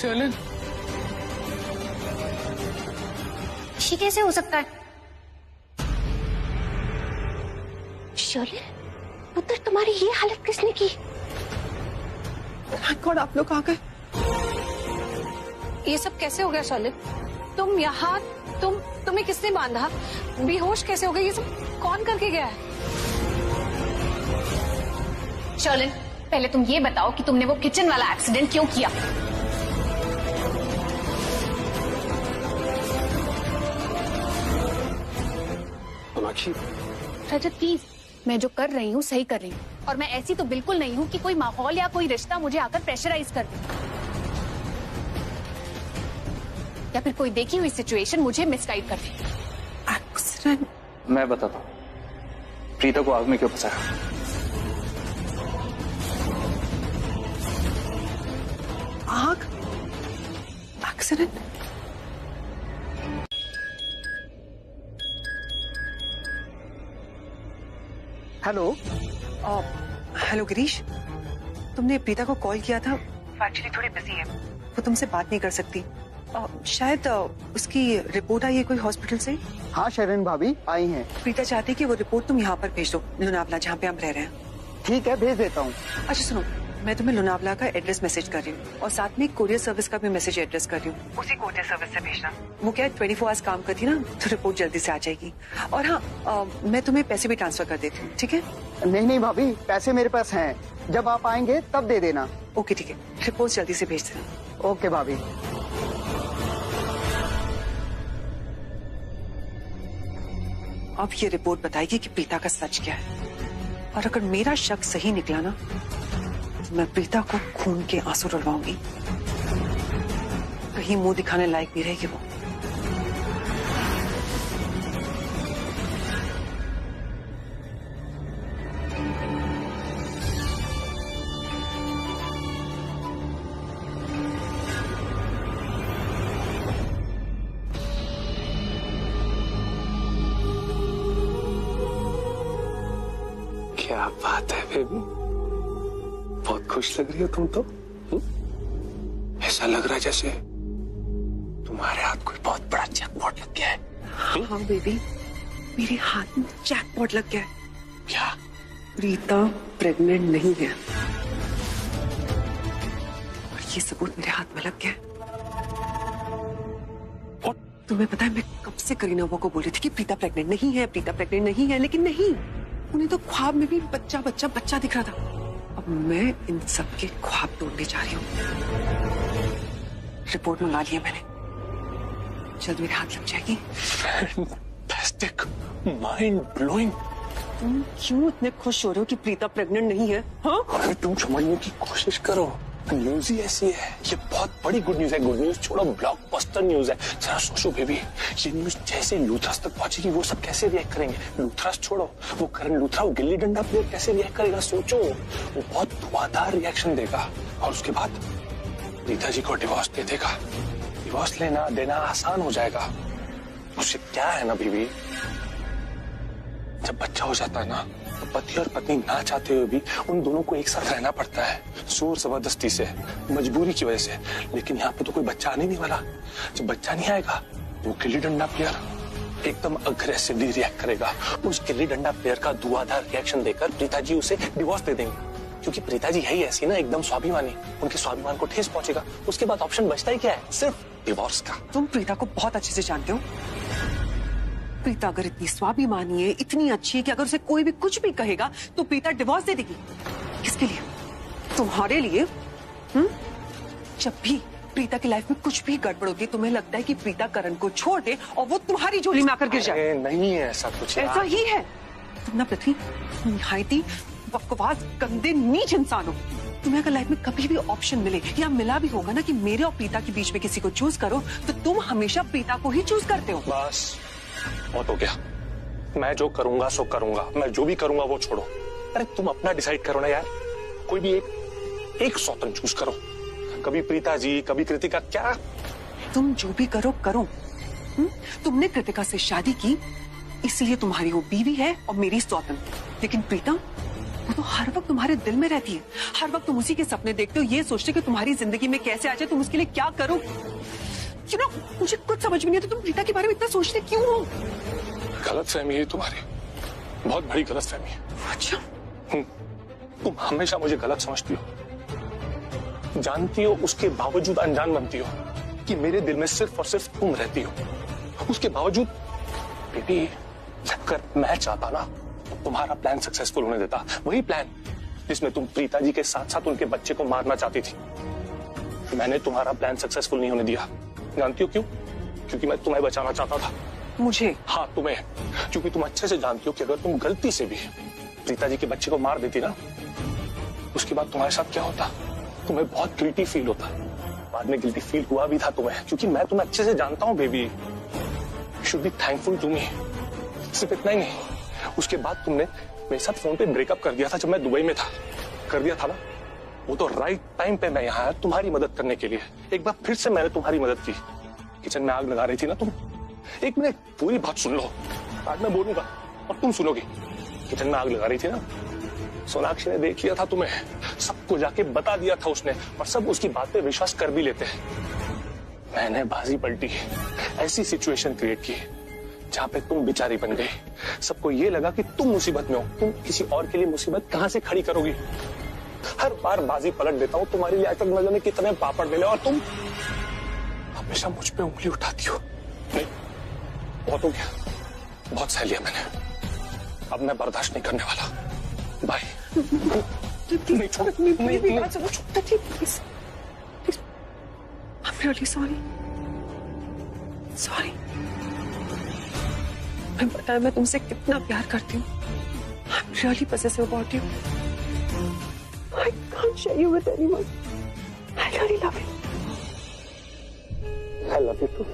शर्लिन, ये कैसे हो सकता है? शर्लिन, पुत्र, तुम्हारी ये हालत किसने की? गॉड, आप लोग आ गए। ये सब कैसे हो गया शर्लिन? तुम यहाँ, तुम्हें किसने बांधा? बेहोश कैसे हो गई? ये सब कौन करके गया है? शर्लिन, पहले तुम ये बताओ कि तुमने वो किचन वाला एक्सीडेंट क्यों किया? सोनाक्षी, रजत प्लीज, मैं जो कर रही हूँ सही कर रही हूँ। और मैं ऐसी तो बिल्कुल नहीं हूँ कि कोई माहौल या कोई रिश्ता मुझे आकर प्रेशराइज कर दे, या फिर कोई देखी हुई सिचुएशन मुझे मिसगाइड कर दे। एक्सीडेंट? मैं बताता हूँ। प्रीता को आग में क्यों फंसाया? आग? एक्सीडेंट? हेलो। हेलो गिरीश, तुमने प्रीता को कॉल किया था। एक्चुअली थोड़ी बिजी है, वो तुमसे बात नहीं कर सकती। शायद उसकी रिपोर्ट आई है कोई हॉस्पिटल से। हाँ शरण भाभी आई हैं। प्रीता चाहती है कि वो रिपोर्ट तुम यहाँ पर भेज दो, लोनावला, जहाँ पे हम रह रहे हैं। ठीक है, भेज देता हूँ। अच्छा सुनो, मैं तुम्हें लोनावला का एड्रेस मैसेज कर रही हूँ और साथ में कोरियर सर्विस का भी मैसेज एड्रेस कर रही हूँ। उसी कोरियर सर्विस से भेजना। वो क्या है, 24 आवर्स काम करती है ना, तो रिपोर्ट जल्दी से आ जाएगी। और हाँ, मैं तुम्हें पैसे भी ट्रांसफर कर देती हूँ, ठीक है? नहीं भाभी, पैसे मेरे पास हैं, जब आप आएंगे तब दे देना। ओके ठीक है, रिपोर्ट जल्दी से भेज देना। ओके भाभी। अब ये रिपोर्ट बताएगी कि प्रीता का सच क्या है, और अगर मेरा शक सही निकला ना, तो मैं प्रीता को खून के आंसू रुलवाऊंगी। कहीं मुंह दिखाने लायक नहीं रहेगी वो। क्या बात है बेबी, बहुत खुश लग रही हो तुम तो। ऐसा लग रहा है जैसे तुम्हारे हाथ कोई बहुत बड़ा जैकपॉट लग गया है। हाँ बेबी, मेरे हाथ में जैकपॉट लग गया है। क्या? प्रीता प्रेग्नेंट नहीं है और ये सबूत मेरे हाथ में लग गया है। और तुम्हें पता है मैं कब से करीना को बोल रही थी कि प्रीता प्रेग्नेंट नहीं है, प्रीता प्रेग्नेंट नहीं है, लेकिन नहीं, उन्हें तो ख्वाब में भी बच्चा बच्चा बच्चा दिख रहा था। अब मैं इन सब के ख्वाब तोड़ने जा रही हूँ। रिपोर्ट मंगा ली है मैंने, जल्द मेरे हाथ लग जाएगी। Fantastic, mind blowing. तुम क्यों इतने खुश हो रहे हो कि प्रीता प्रेग्नेंट नहीं है? हाँ? अरे तुम समझने की कोशिश करो, न्यूज ही ऐसी है। ये बहुत बड़ी गुड न्यूज है। गुड न्यूज छोड़ो, ब्लॉकबस्टर न्यूज है। जरा सोचो बेबी, ये न्यूज जैसे लूथरस तक पहुंचेगी वो सब कैसे रिएक्ट करेंगे। लूथरस छोड़ो, वो करण लूथरा, वो गिल्ली डंडा प्लेयर कैसे रिएक्ट करेगा सोचो। वो बहुत धुआंधार रिएक्शन देगा। और उसके बाद प्रीता जी को डिवोर्स दे देगा। डिवोर्स लेना देना आसान हो जाएगा। उससे क्या है ना बेबी, जब बच्चा हो जाता है ना तो पति और पत्नी ना चाहते हुए भी उन दोनों को एक साथ रहना पड़ता है, जोर जबरदस्ती से, मजबूरी की वजह से। लेकिन यहाँ पे तो कोई बच्चा आने नहीं वाला। जब बच्चा नहीं आएगा वो गिल्ली डंडा प्लेयर एकदम अग्रेसिवली रिएक्ट करेगा। उस गिल्ली डंडा प्लेयर का धुआंधार रिएक्शन देकर प्रीता जी उसे डिवोर्स दे देंगे, क्योंकि प्रीता जी है ही ऐसी ना, एकदम स्वाभिमानी। उनके स्वाभिमान को ठेस पहुंचेगा। उसके बाद ऑप्शन बचता ही क्या है, सिर्फ डिवोर्स का। तुम प्रीता को बहुत अच्छे से जानते हो। प्रीता अगर इतनी स्वाभिमानी है, इतनी अच्छी है कि अगर उसे कोई भी कुछ भी कहेगा तो प्रीता डिवोर्स दे देगी। किसके लिए? तुम्हारे लिए। जब भी प्रीता की लाइफ में कुछ भी गड़बड़ होती है तुम्हें लगता है कि प्रीता करण को छोड़ दे और वो तुम्हारी झोली में आकर गिर जाए। नहीं है ऐसा कुछ। ऐसा ही है। तुम ना पृथ्वी निहायती बकवास गंदे नीच इंसान हो। तुम्हें अगर लाइफ में कभी भी ऑप्शन मिले या मिला भी होगा ना कि मेरे और प्रीता के बीच में किसी को चूज करो तो तुम हमेशा प्रीता को ही चूज करते हो। बस बहुत हो गया। मैं जो करूंगा सो करूंगा, मैं जो भी करूंगा वो छोड़ो। अरे तुम अपना डिसाइड करो ना यार, कोई भी एक स्वतंत्र चूज करो। कभी प्रीता जी, कभी कृतिका। क्या तुम जो भी करो करो। तुमने कृतिका से शादी की इसलिए तुम्हारी वो बीवी है और मेरी स्वतंत्र। लेकिन प्रीता वो तो हर वक्त तुम्हारे दिल में रहती है। हर वक्त तुम उसी के सपने देखते हो, ये सोचते कि तुम्हारी जिंदगी में कैसे आ जाए, तुम उसके लिए क्या करो। मुझे कुछ समझ में नहीं आता तुम प्रीता के बारे में इतना सोचते क्यों हो। गलतफहमी है तुम्हारी, बहुत बड़ी गलतफहमी है। अच्छा। तुम हमेशा मुझे गलत समझती हो, जानती हो उसके बावजूद अनजान बनती हो कि मेरे दिल में सिर्फ और सिर्फ तुम रहती हो। उसके बावजूद बेबी अगर मैं चाहता ना तो तुम्हारा प्लान सक्सेसफुल होने देता। वही प्लान जिसमें तुम प्रीता जी के साथ साथ उनके बच्चे को मारना चाहती थी। मैंने तुम्हारा प्लान सक्सेसफुल नहीं होने दिया। जानती हो क्यों? क्योंकि मैं तुम्हें बचाना चाहता था। मुझे? हाँ तुम्हें, क्योंकि तुम अच्छे से जानती हो कि अगर तुम गलती से भी प्रीता जी के बच्चे को मार देती ना उसके बाद तुम्हारे साथ क्या होता, तुम्हें बहुत गिल्टी फील होता। बाद में गिल्टी फील हुआ भी था तुम्हें, क्योंकि मैं तुम्हें अच्छे से जानता हूँ baby. You should be thankful to me. सिर्फ इतना ही नहीं, उसके बाद तुमने मेरे साथ फोन पे ब्रेकअप कर दिया था जब मैं दुबई में था। कर दिया था ना, वो तो राइट टाइम पे मैं यहाँ आया तुम्हारी मदद करने के लिए। एक बार फिर से मैंने तुम्हारी मदद की। किचन में आग लगा रही थी ना तुम। एक मिनट पूरी बात सुन लो, बाद में बोलूंगा और तुम सुनोगी। किचन में आग लगा रही थी ना, सोनाक्षी ने देख लिया था तुम्हें, सबको जाके बता दिया था उसने, और सब उसकी बात पे विश्वास कर भी लेते हैं। मैंने बाजी पलटी, ऐसी सिचुएशन क्रिएट की जहाँ पे तुम बेचारी बन गई। सबको ये लगा कि तुम मुसीबत में हो, तुम किसी और के लिए मुसीबत कहाँ से खड़ी करोगी। हर बार बाजी पलट देता हूँ तुम्हारे लिए, आज तक न जाने कितने पापड़ बेले, और तुम हमेशा मुझ पे उंगली उठाती हो। नहीं, बहुत हो गया, बहुत सह लिया मैंने, अब मैं बर्दाश्त नहीं करने वाला। बाय। नहीं छोड़, सॉरी। मैं पता है मैं तुमसे कितना प्यार करती हूँ। I'm really possessive about you. I can't share you with anyone. I really love you. I love you to.